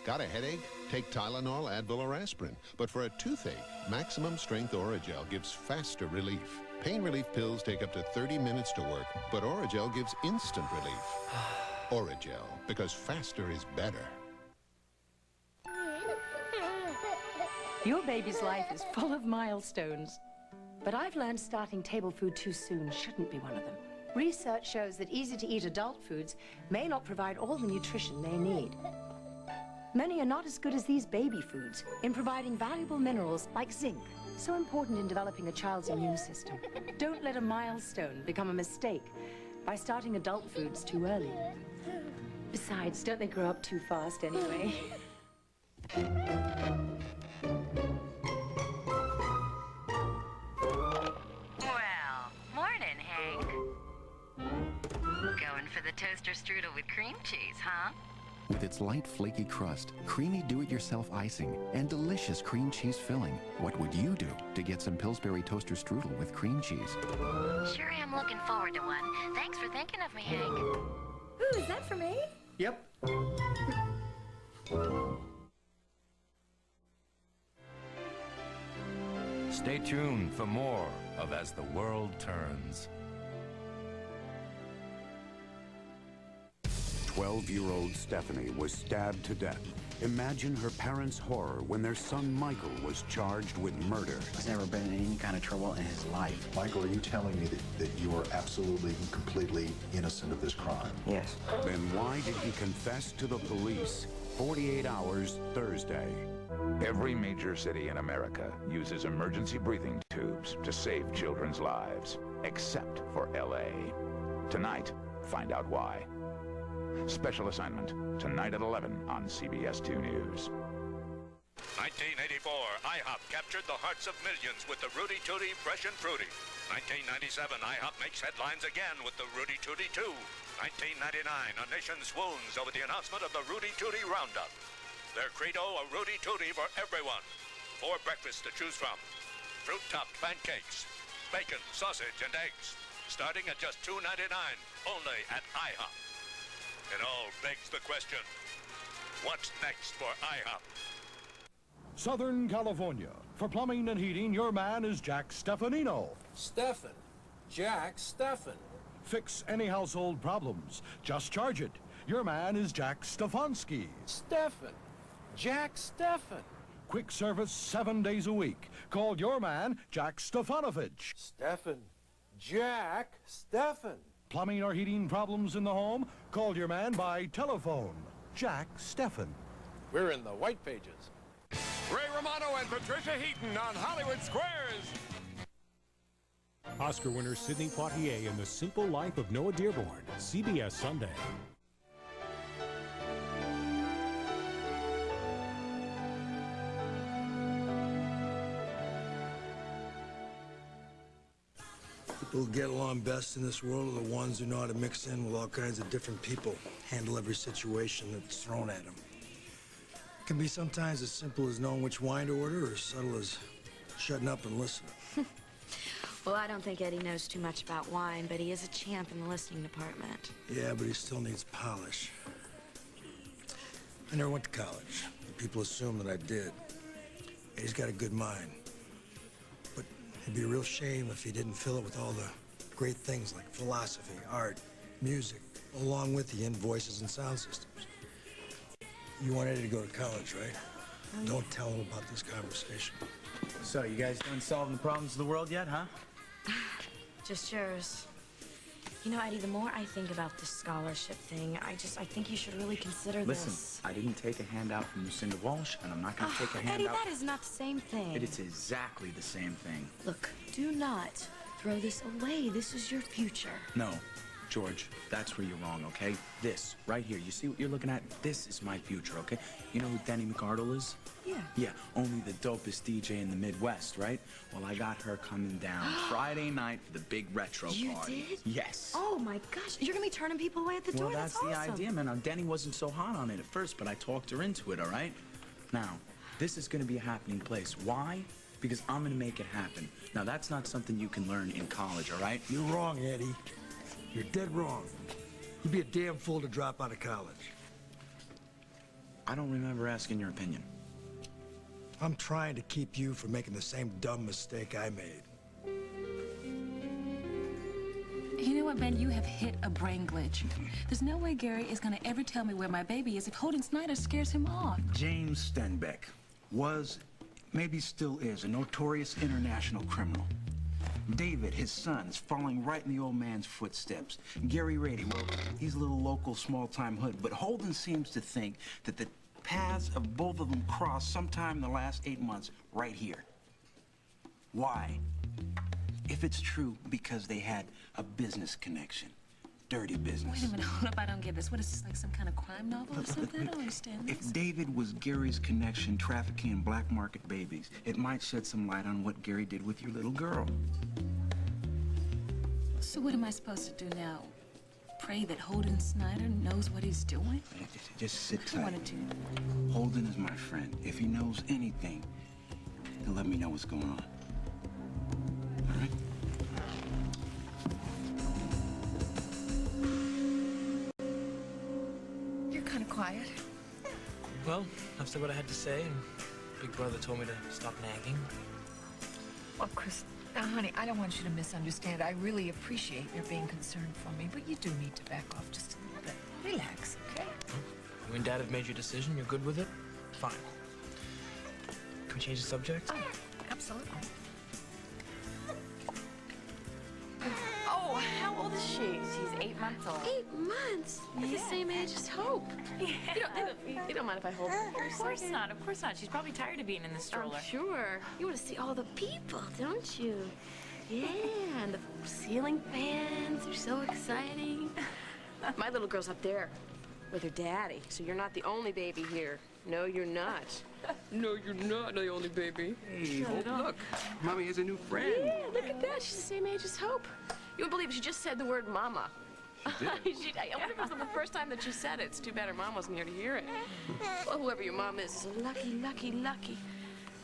Speaker 26: Got a headache? Take Tylenol, Advil, or aspirin. But for a toothache, Maximum Strength Oragel gives faster relief. Pain relief pills take up to 30 minutes to work, but Oragel gives instant relief. Oragel, because faster is better.
Speaker 27: Your baby's life is full of milestones. But I've learned starting table food too soon shouldn't be one of them. Research shows that easy-to-eat adult foods may not provide all the nutrition they need. Many are not as good as these baby foods in providing valuable minerals like zinc, So important in developing a child's immune system. Don't let a milestone become a mistake by starting adult foods too early. Besides, don't they grow up too fast anyway?
Speaker 6: Well, morning, Hank. Going for the toaster strudel with cream cheese, huh?
Speaker 7: With its light, flaky crust, creamy do-it-yourself icing, and delicious cream cheese filling, what would you do to get some Pillsbury toaster strudel with cream cheese?
Speaker 6: Sure am looking forward to one. Thanks for thinking of me, Hank.
Speaker 29: Ooh, is that for me?
Speaker 7: Yep.
Speaker 8: Stay tuned for more of As the World Turns.
Speaker 12: 12-year-old Stephanie was stabbed to death. Imagine her parents' horror when their son Michael was charged with murder.
Speaker 15: He's never been in any kind of trouble in his life.
Speaker 16: Michael, are you telling me that you are absolutely and completely innocent of this crime?
Speaker 15: Yes.
Speaker 12: Then why did he confess to the police 48 hours Thursday?
Speaker 17: Every major city in America uses emergency breathing tubes to save children's lives, except for LA. Tonight, find out why. Special assignment, tonight at 11 on CBS 2 News.
Speaker 14: 1984, IHOP captured the hearts of millions with the Rudy Tooty Fresh and Fruity. 1997, IHOP makes headlines again with the Rudy Tooty 2. 1999, a nation swoons over the announcement of the Rudy Tooty Roundup. Their credo, a Rudy Tooty for everyone. 4 breakfasts to choose from. Fruit-topped pancakes, bacon, sausage, and eggs. Starting at just $2.99, only at IHOP. It all begs the question, what's next for IHOP?
Speaker 22: Southern California. For plumbing and heating, your man is Jack Stefanino.
Speaker 20: Stefan. Jack Stefan.
Speaker 22: Fix any household problems. Just charge it. Your man is Jack Stefanski.
Speaker 20: Stefan. Jack Stefan.
Speaker 22: Quick service 7 days a week. Call your man, Jack Stefanovich.
Speaker 20: Stefan. Jack Stefan.
Speaker 22: Plumbing or heating problems in the home? Call your man by telephone. Jack Stefan.
Speaker 20: We're in the white pages.
Speaker 28: Ray Romano and Patricia Heaton on Hollywood Squares.
Speaker 30: Oscar winner Sidney Poitier in The Simple Life of Noah Dearborn, CBS Sunday.
Speaker 10: People who get along best in this world are the ones who know how to mix in with all kinds of different people, handle every situation that's thrown at them. It can be sometimes as simple as knowing which wine to order or as subtle as shutting up and listening.
Speaker 29: Well, I don't think Eddie knows too much about wine, but he is a champ in the listening department.
Speaker 10: Yeah, but he still needs polish. I never went to college. People assume that I did. Eddie's got a good mind. But it'd be a real shame if he didn't fill it with all the great things like philosophy, art, music, along with the voices and sound systems. You want Eddie to go to college, right? Don't tell him about this conversation.
Speaker 15: So, you guys done solving the problems of the world yet, huh?
Speaker 29: Just yours. You know, Eddie, the more I think about this scholarship thing, I think you should really consider
Speaker 15: Listen,
Speaker 29: this.
Speaker 15: I didn't take a handout from Lucinda Walsh, and I'm not going to take a handout.
Speaker 29: Eddie, that is not the same thing.
Speaker 15: It is exactly the same thing.
Speaker 29: Look, do not throw this away. This is your future.
Speaker 15: No, George, that's where you're wrong, okay? This, right here, you see what you're looking at? This is my future, okay? You know who Denny McArdle is?
Speaker 29: Yeah.
Speaker 15: Yeah, only the dopest DJ in the Midwest, right? Well, I got her coming down Friday night for the big retro
Speaker 29: You
Speaker 15: party.
Speaker 29: did?
Speaker 15: Yes.
Speaker 29: Oh, my gosh. You're going to be turning people away at the door?
Speaker 15: Well, that's the
Speaker 29: awesome.
Speaker 15: idea, man. Now, Denny wasn't so hot on it at first, but I talked her into it, all right? Now, this is going to be a happening place. Why? Because I'm going to make it happen. Now, that's not something you can learn in college, all right?
Speaker 10: You're wrong, Eddie. You're dead wrong. You'd be a damn fool to drop out of college.
Speaker 15: I don't remember asking your opinion.
Speaker 10: I'm trying to keep you from making the same dumb mistake I made.
Speaker 2: You know what, Ben? You have hit a brain glitch. There's no way Gary is gonna ever tell me where my baby is if Holden Snyder scares him off.
Speaker 1: James Stenbeck was, maybe still is, a notorious international criminal. David, his son, is following right in the old man's footsteps. Gary Rady, well, he's a little local small-time hood, but Holden seems to think that the paths of both of them crossed sometime in the last 8 months right here. Why? If it's true, because they had a business connection. Dirty business.
Speaker 2: Wait a minute, hold up, I don't get this. What is this, like some kind of crime novel or something? I don't understand this.
Speaker 1: If David was Gary's connection trafficking in black market babies, it might shed some light on what Gary did with your little girl.
Speaker 2: So what am I supposed to do now? Pray that Holden Snyder knows what he's doing?
Speaker 1: Just sit
Speaker 2: I
Speaker 1: tight.
Speaker 2: wanted to.
Speaker 1: Holden is my friend. If he knows anything, he'll let me know what's going on. All right?
Speaker 3: You're kind of quiet.
Speaker 4: Well, I've said what I had to say, and Big Brother told me to stop nagging.
Speaker 3: Well, Chris, now, honey, I don't want you to misunderstand. I really appreciate your being concerned for me, but you do need to back off just a little bit. Relax, okay?
Speaker 4: You and Dad have made your decision. You're good with it? Fine. Can we change the subject?
Speaker 3: Oh, absolutely. Oh, how old is she?
Speaker 5: She's 8 months old.
Speaker 29: 8 months? You're the same age as Hope.
Speaker 5: You don't mind if I hold her for a second? Of course not, of course not. She's probably tired of being in the stroller.
Speaker 29: I'm sure. You want to see all the people, don't you? Yeah, and the ceiling fans are so exciting. My little girl's up there with her daddy, so you're not the only baby here. No, you're not. No, you're not the only baby.
Speaker 5: Hey, Hope, look. Mommy has a new friend.
Speaker 29: Yeah, look at that. She's the same age as Hope. You wouldn't believe it. She just said the word mama. I wonder if it was the first time that she said it. It's too bad her mom wasn't here to hear it. Well, whoever your mom is a lucky, lucky, lucky,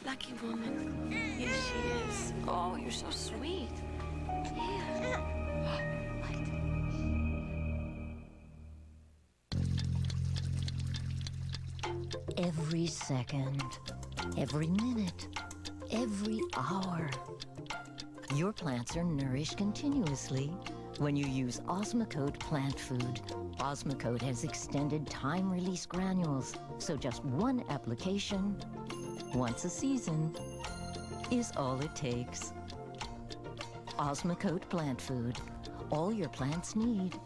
Speaker 29: lucky woman. Yes, she is. Oh, you're so sweet. Yeah.
Speaker 9: Every second, every minute, every hour. Your plants are nourished continuously when you use Osmocote plant food. Osmocote has extended time-release granules, so just one application, once a season, is all it takes. Osmocote plant food. All your plants need,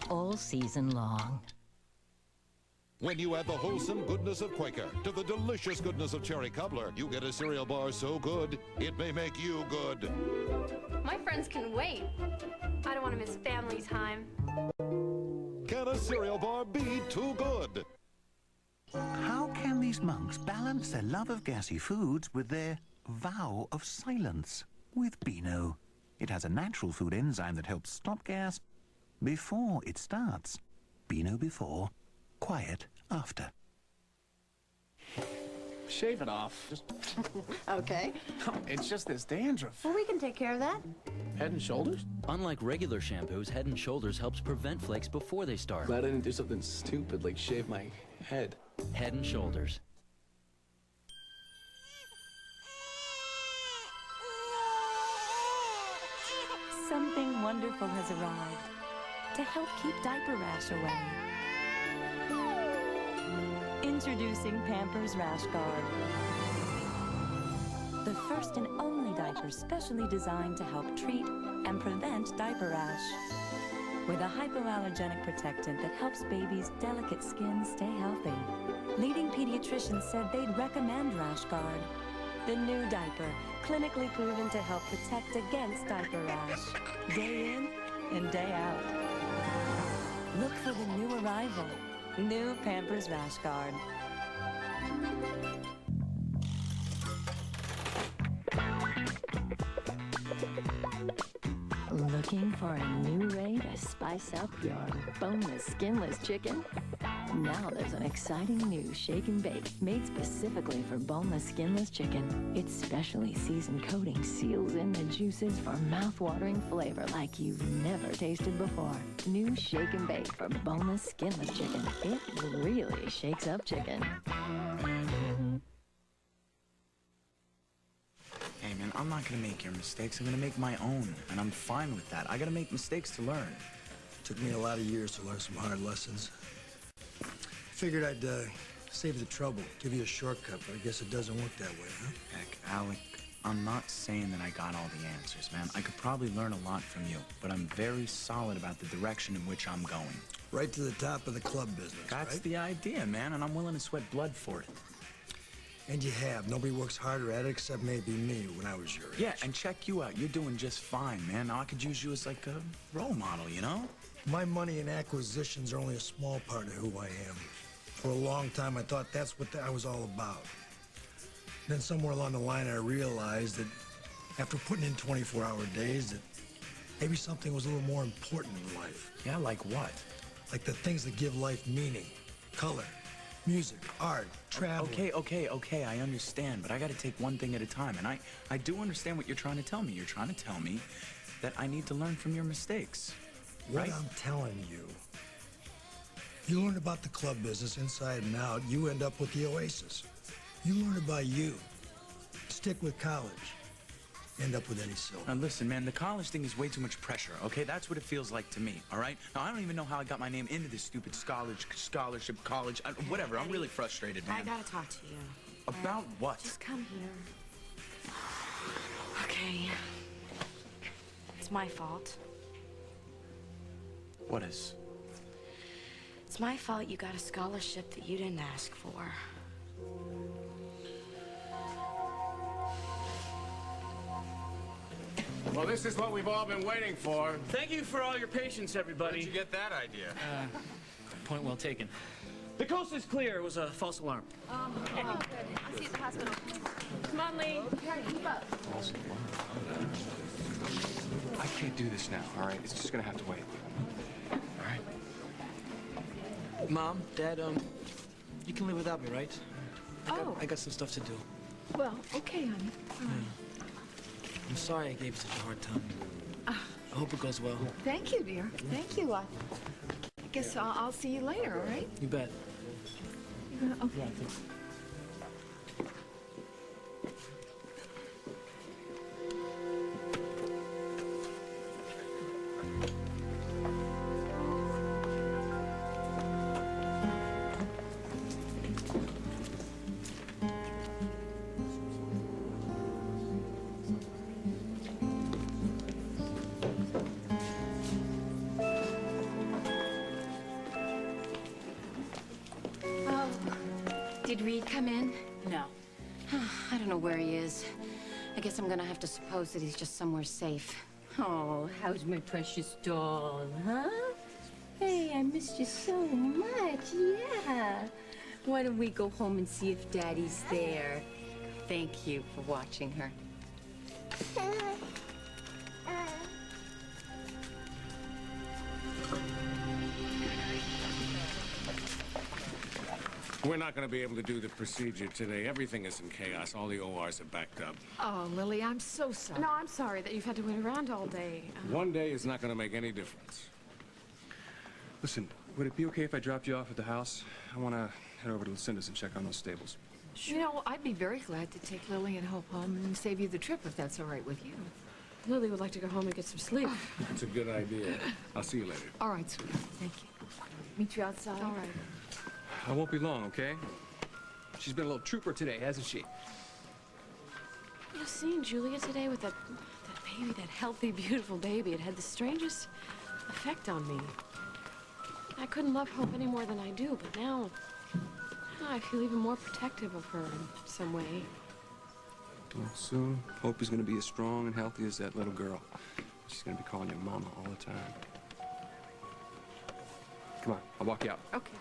Speaker 9: all season long.
Speaker 11: When you add the wholesome goodness of Quaker to the delicious goodness of Cherry Cobbler, you get a cereal bar so good, it may make you good.
Speaker 13: My friends can wait. I don't want to miss family time.
Speaker 11: Can a cereal bar be too good?
Speaker 18: How can these monks balance their love of gassy foods with their vow of silence? With Beano. It has a natural food enzyme that helps stop gas before it starts. Beano before, quiet after.
Speaker 5: Shave it off. Just...
Speaker 19: Okay.
Speaker 5: It's just this dandruff.
Speaker 19: Well, we can take care of that.
Speaker 5: Head and Shoulders?
Speaker 21: Unlike regular shampoos, Head and Shoulders helps prevent flakes before they start.
Speaker 5: Glad I didn't do something stupid like shave my head.
Speaker 21: Head and Shoulders.
Speaker 23: Something wonderful has arrived to help keep diaper rash away. Introducing Pampers Rash Guard. The first and only diaper specially designed to help treat and prevent diaper rash. With a hypoallergenic protectant that helps babies' delicate skin stay healthy. Leading pediatricians said they'd recommend Rash Guard. The new diaper, clinically proven to help protect against diaper rash. Day in and day out. Look for the new arrival. New Pampers Rash Guard.
Speaker 9: Looking for a new way to spice up your boneless, skinless chicken? Now there's an exciting new shake and bake made specifically for boneless, skinless chicken. Its specially seasoned coating seals in the juices for mouth-watering flavor like you've never tasted before. New shake and bake for boneless, skinless chicken. It really shakes up chicken.
Speaker 15: Hey, man, I'm not gonna make your mistakes. I'm gonna make my own, and I'm fine with that. I gotta make mistakes to learn.
Speaker 10: Took me a lot of years to learn some hard lessons. Figured I'd save the trouble, give you a shortcut, but I guess it doesn't work that way, huh?
Speaker 15: Heck, Alec, I'm not saying that I got all the answers, man. I could probably learn a lot from you, but I'm very solid about the direction in which I'm going.
Speaker 10: Right to the top of the club business,
Speaker 15: That's
Speaker 10: right?
Speaker 15: the idea, man, and I'm willing to sweat blood for it.
Speaker 10: And you have. Nobody works harder at it except maybe me when I was your age.
Speaker 15: Yeah, and check you out. You're doing just fine, man. Now I could use you as like a role model, you know?
Speaker 10: My money and acquisitions are only a small part of who I am. For a long time, I thought that's what I was all about. Then somewhere along the line, I realized that after putting in 24-hour days, that maybe something was a little more important in life.
Speaker 15: Yeah, like what?
Speaker 10: Like the things that give life meaning. Color, music, art, travel.
Speaker 15: Okay, I understand, but I gotta take one thing at a time, and I do understand what you're trying to tell me. You're trying to tell me that I need to learn from your mistakes, right?
Speaker 10: What I'm telling you, you learn about the club business inside and out, you end up with the Oasis. You learn about you, stick with college, end up with Eddie Silver.
Speaker 15: Now listen, man, the college thing is way too much pressure, okay? That's what it feels like to me, all right? Now, I don't even know how I got my name into this stupid scholarship, college, whatever. I'm really frustrated, man.
Speaker 29: I gotta talk to you.
Speaker 15: About what?
Speaker 29: Just come here. Okay. It's my fault.
Speaker 15: What is?
Speaker 29: It's my fault you got a scholarship that you didn't ask for.
Speaker 28: Well, this is what we've all been waiting for.
Speaker 6: Thank you for all your patience, everybody.
Speaker 28: Where'd you get that idea?
Speaker 6: Point well taken. The coast is clear. It was a false alarm.
Speaker 5: Oh, good. I'll see you at the hospital. Come on, Lee. Keep up.
Speaker 7: I can't do this now, all right? It's just gonna have to wait. All right?
Speaker 4: Mom, Dad, you can live without me, right? I got some stuff to do.
Speaker 3: Well, okay, honey. All right.
Speaker 4: I'm sorry I gave you such a hard time. I hope it goes well.
Speaker 3: Thank you, dear. Thank you. I guess I'll see you later, all right?
Speaker 4: You bet.
Speaker 3: Okay.
Speaker 2: Did Reed come in? No. I don't know where he is. I guess I'm gonna have to suppose that he's just somewhere safe. Oh, how's my precious doll, huh? Hey, I missed you so much, yeah. Why don't we go home and see if Daddy's there? Thank you for watching her.
Speaker 28: We're not going to be able to do the procedure today. Everything is in chaos. All the ORs are backed up.
Speaker 3: Oh, Lily, I'm so sorry.
Speaker 13: No, I'm sorry that you've had to wait around all day.
Speaker 28: One day is not going to make any difference.
Speaker 7: Listen, would it be okay if I dropped you off at the house? I want to head over to Lucinda's and check on those stables.
Speaker 3: You know, I'd be very glad to take Lily and Hope home and save you the trip if that's all right with you.
Speaker 13: Lily would like to go home and get some sleep.
Speaker 28: That's a good idea. I'll see you later.
Speaker 3: All right, sweetie. Thank you. Meet you outside.
Speaker 13: All right.
Speaker 7: I won't be long, okay? She's been a little trooper today, hasn't she?
Speaker 13: You know, seeing Julia today with that baby, that healthy, beautiful baby, it had the strangest effect on me. I couldn't love Hope any more than I do, but now I feel even more protective of her in some way.
Speaker 7: Well, soon, Hope is going to be as strong and healthy as that little girl. She's going to be calling you Mama all the time. Come on, I'll walk you out.
Speaker 13: Okay.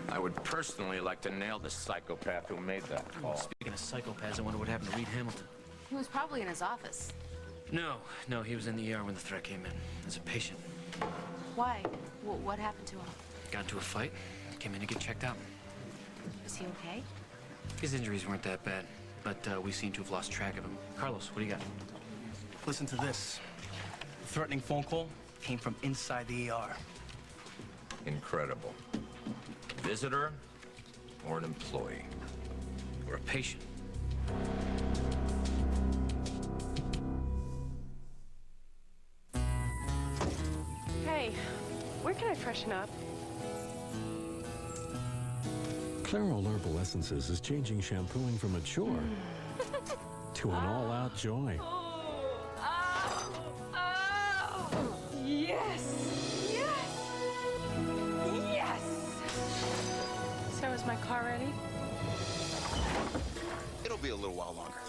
Speaker 14: I would personally like to nail the psychopath who made that call.
Speaker 4: Speaking of psychopaths, I wonder what happened to Reed Hamilton.
Speaker 2: He was probably in his office.
Speaker 4: No, he was in the ER when the threat came in. As a patient.
Speaker 2: Why? What happened to him?
Speaker 4: Got into a fight, came in to get checked out.
Speaker 2: Is he okay?
Speaker 4: His injuries weren't that bad, but we seem to have lost track of him. Carlos, what do you got?
Speaker 8: Listen to this. The threatening phone call came from inside the ER.
Speaker 14: Incredible. Visitor or an employee?
Speaker 4: Or a patient.
Speaker 13: Hey, where can I freshen up?
Speaker 30: Clairol Herbal Essences is changing shampooing from a chore to an all-out joy.
Speaker 3: Yes! Yes! Yes!
Speaker 8: while longer.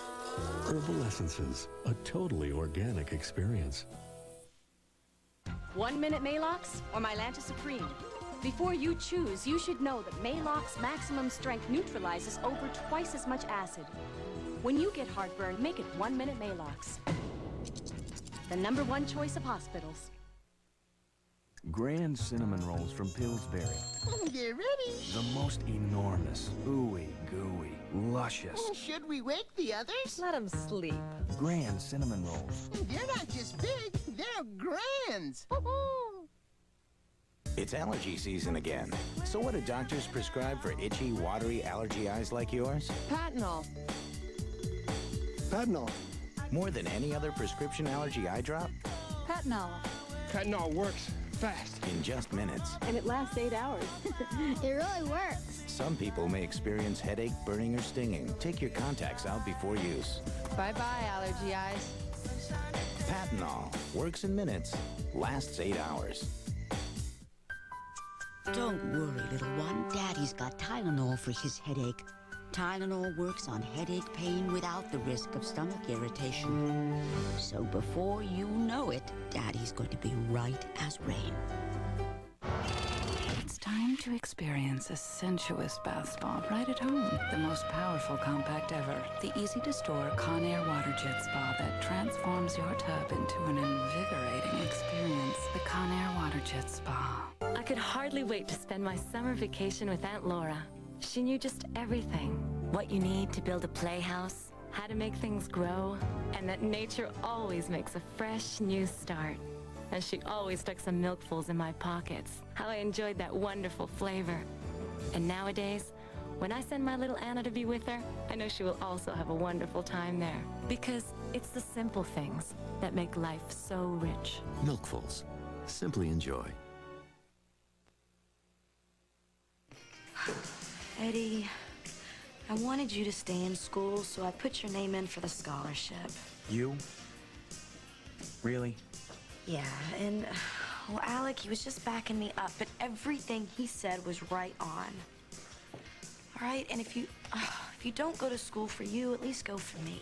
Speaker 30: Herbal Essences, a totally organic experience.
Speaker 1: 1 Minute Malox or Mylanta Supreme? Before you choose, you should know that Malox Maximum Strength neutralizes over twice as much acid. When you get heartburn, make it 1 Minute Malox. The #1 choice of hospitals.
Speaker 12: Grand cinnamon rolls from Pillsbury.
Speaker 16: They're ready.
Speaker 12: The most enormous, ooey gooey, luscious.
Speaker 16: Should we wake the others?
Speaker 1: Let them sleep.
Speaker 12: Grand cinnamon rolls.
Speaker 16: They're not just big, they're grands.
Speaker 17: It's allergy season again. So what do doctors prescribe for itchy, watery allergy eyes like yours?
Speaker 1: Patanol.
Speaker 17: Patanol. More than any other prescription allergy eye drop?
Speaker 1: Patanol.
Speaker 17: Patanol works fast. In just minutes.
Speaker 1: And it lasts 8 hours.
Speaker 16: It really works.
Speaker 17: Some people may experience headache, burning, or stinging. Take your contacts out before use.
Speaker 1: Bye-bye, allergy eyes.
Speaker 17: Patanol. Works in minutes. Lasts 8 hours.
Speaker 20: Don't worry, little one. Daddy's got Tylenol for his headache. Tylenol works on headache pain without the risk of stomach irritation. So before you know it, Daddy's going to be right as rain.
Speaker 23: It's time to experience a sensuous bath spa right at home. The most powerful compact ever. The easy-to-store Conair Water Jet Spa that transforms your tub into an invigorating experience. The Conair Water Jet Spa. I could hardly wait to spend my summer vacation with Aunt Laura. She knew just everything. What you need to build a playhouse, how to make things grow, and that nature always makes a fresh, new start. And she always stuck some milkfuls in my pockets. How I enjoyed that wonderful flavor. And nowadays, when I send my little Anna to be with her, I know she will also have a wonderful time there. Because it's the simple things that make life so rich.
Speaker 30: Milkfuls. Simply enjoy.
Speaker 29: Eddie, I wanted you to stay in school, so I put your name in for the scholarship.
Speaker 15: You? Really?
Speaker 29: Yeah, and, well, Alec, he was just backing me up, but everything he said was right on. All right, and if you don't go to school for you, at least go for me.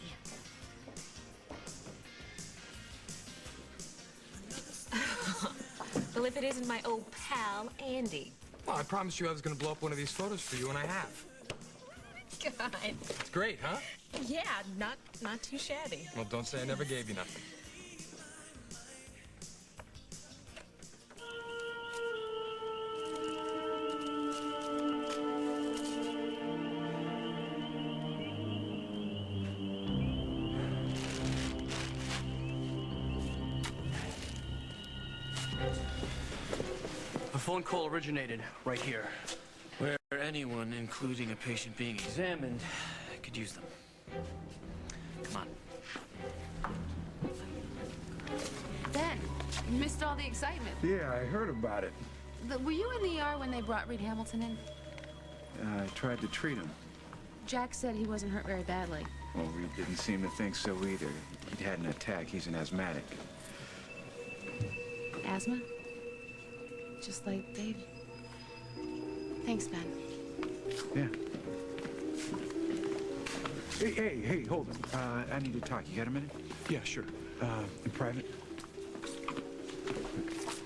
Speaker 5: Well, if it isn't my old pal, Andy.
Speaker 7: Well, I promised you I was going to blow up one of these photos for you, and I have.
Speaker 5: God.
Speaker 7: It's great, huh?
Speaker 5: Yeah, not too shabby.
Speaker 7: Well, don't say I never gave you nothing.
Speaker 6: The phone call originated right here, where anyone, including a patient being examined, could use them. Come on.
Speaker 13: Ben, you missed all the excitement.
Speaker 22: Yeah, I heard about it.
Speaker 13: Were you in the ER when they brought Reed Hamilton in?
Speaker 22: I tried to treat him.
Speaker 13: Jack said he wasn't hurt very badly.
Speaker 22: Well, Reed didn't seem to think so either. He'd had an attack. He's an asthmatic.
Speaker 13: Asthma? Just like Dave. Thanks, Ben.
Speaker 22: Yeah. Hey, hold on. I need to talk. You got a minute?
Speaker 7: Yeah, sure.
Speaker 22: In private?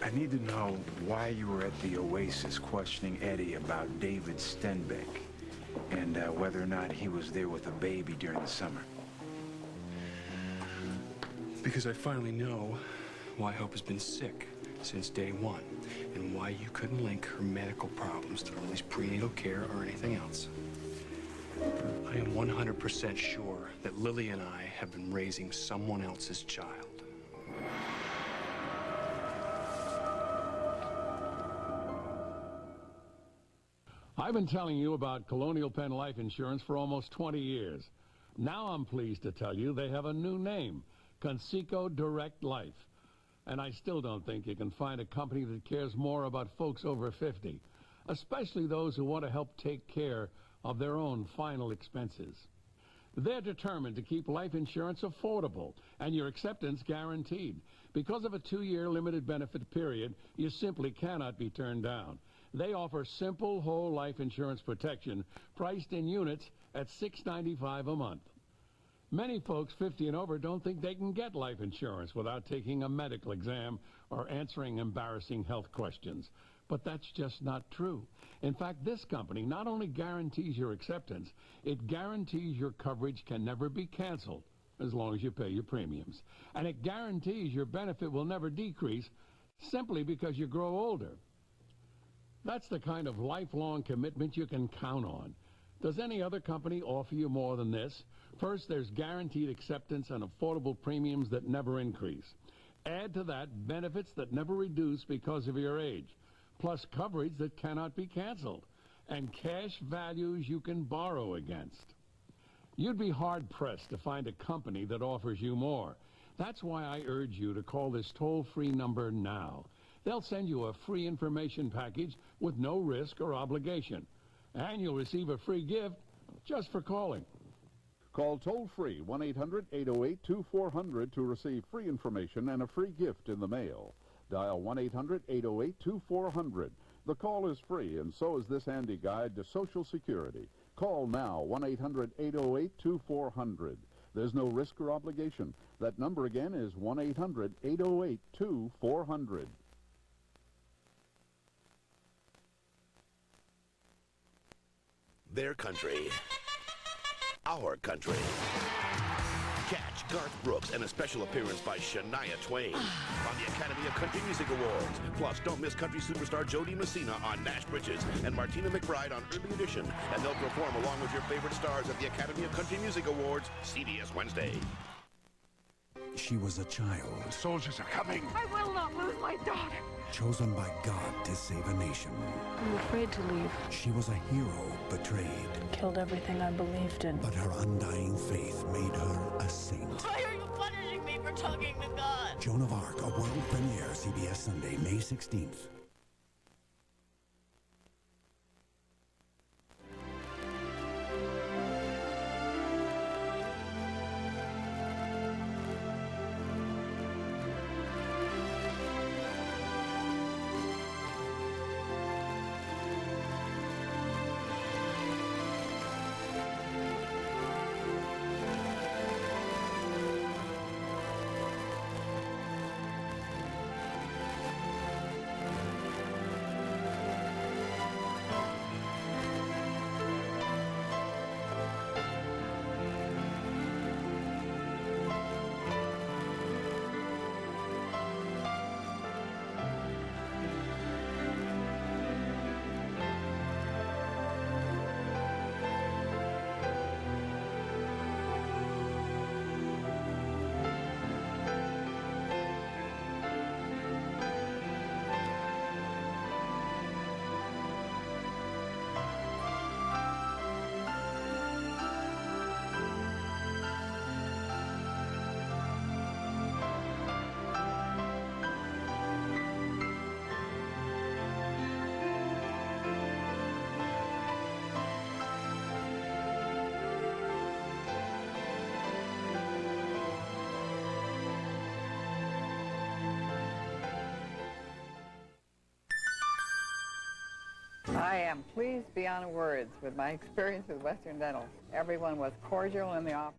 Speaker 22: I need to know why you were at the Oasis questioning Eddie about David Stenbeck and whether or not he was there with a baby during the summer.
Speaker 7: Because I finally know why Hope has been sick since day one, and why you couldn't link her medical problems to Lily's prenatal care or anything else. I am 100% sure that Lily and I have been raising someone else's child.
Speaker 24: I've been telling you about Colonial Penn Life Insurance for almost 20 years. Now I'm pleased to tell you they have a new name, Conseco Direct Life. And I still don't think you can find a company that cares more about folks over 50, especially those who want to help take care of their own final expenses. They're determined to keep life insurance affordable and your acceptance guaranteed. Because of a 2-year limited benefit period, you simply cannot be turned down. They offer simple whole life insurance protection priced in units at $6.95 a month. Many folks 50 and over don't think they can get life insurance without taking a medical exam or answering embarrassing health questions. But that's just not true. In fact, this company not only guarantees your acceptance, it guarantees your coverage can never be canceled as long as you pay your premiums. And it guarantees your benefit will never decrease simply because you grow older. That's the kind of lifelong commitment you can count on. Does any other company offer you more than this? First, there's guaranteed acceptance and affordable premiums that never increase. Add to that benefits that never reduce because of your age, plus coverage that cannot be canceled, and cash values you can borrow against. You'd be hard-pressed to find a company that offers you more. That's why I urge you to call this toll-free number now. They'll send you a free information package with no risk or obligation. And you'll receive a free gift just for calling.
Speaker 9: Call toll-free 1-800-808-2400 to receive free information and a free gift in the mail. Dial 1-800-808-2400. The call is free, and so is this handy guide to Social Security. Call now, 1-800-808-2400. There's no risk or obligation. That number again is 1-800-808-2400.
Speaker 10: Their country. Our country. Catch Garth Brooks and a special appearance by Shania Twain on the Academy of Country Music Awards. Plus, don't miss country superstar Jody Messina on Nash Bridges and Martina McBride on Early Edition. And they'll perform along with your favorite stars at the Academy of Country Music Awards, CBS Wednesday.
Speaker 12: She was a child.
Speaker 22: The soldiers are coming.
Speaker 5: I will not lose my daughter.
Speaker 12: Chosen by God to save a nation.
Speaker 5: I'm afraid to leave.
Speaker 12: She was a hero betrayed.
Speaker 5: Killed everything I believed in.
Speaker 12: But her undying faith made her a saint.
Speaker 5: Why are you punishing me for talking to God?
Speaker 12: Joan of Arc, a world premiere, CBS Sunday, May 16th.
Speaker 11: I am pleased beyond words with my experience with Western Dental. Everyone was cordial in the office.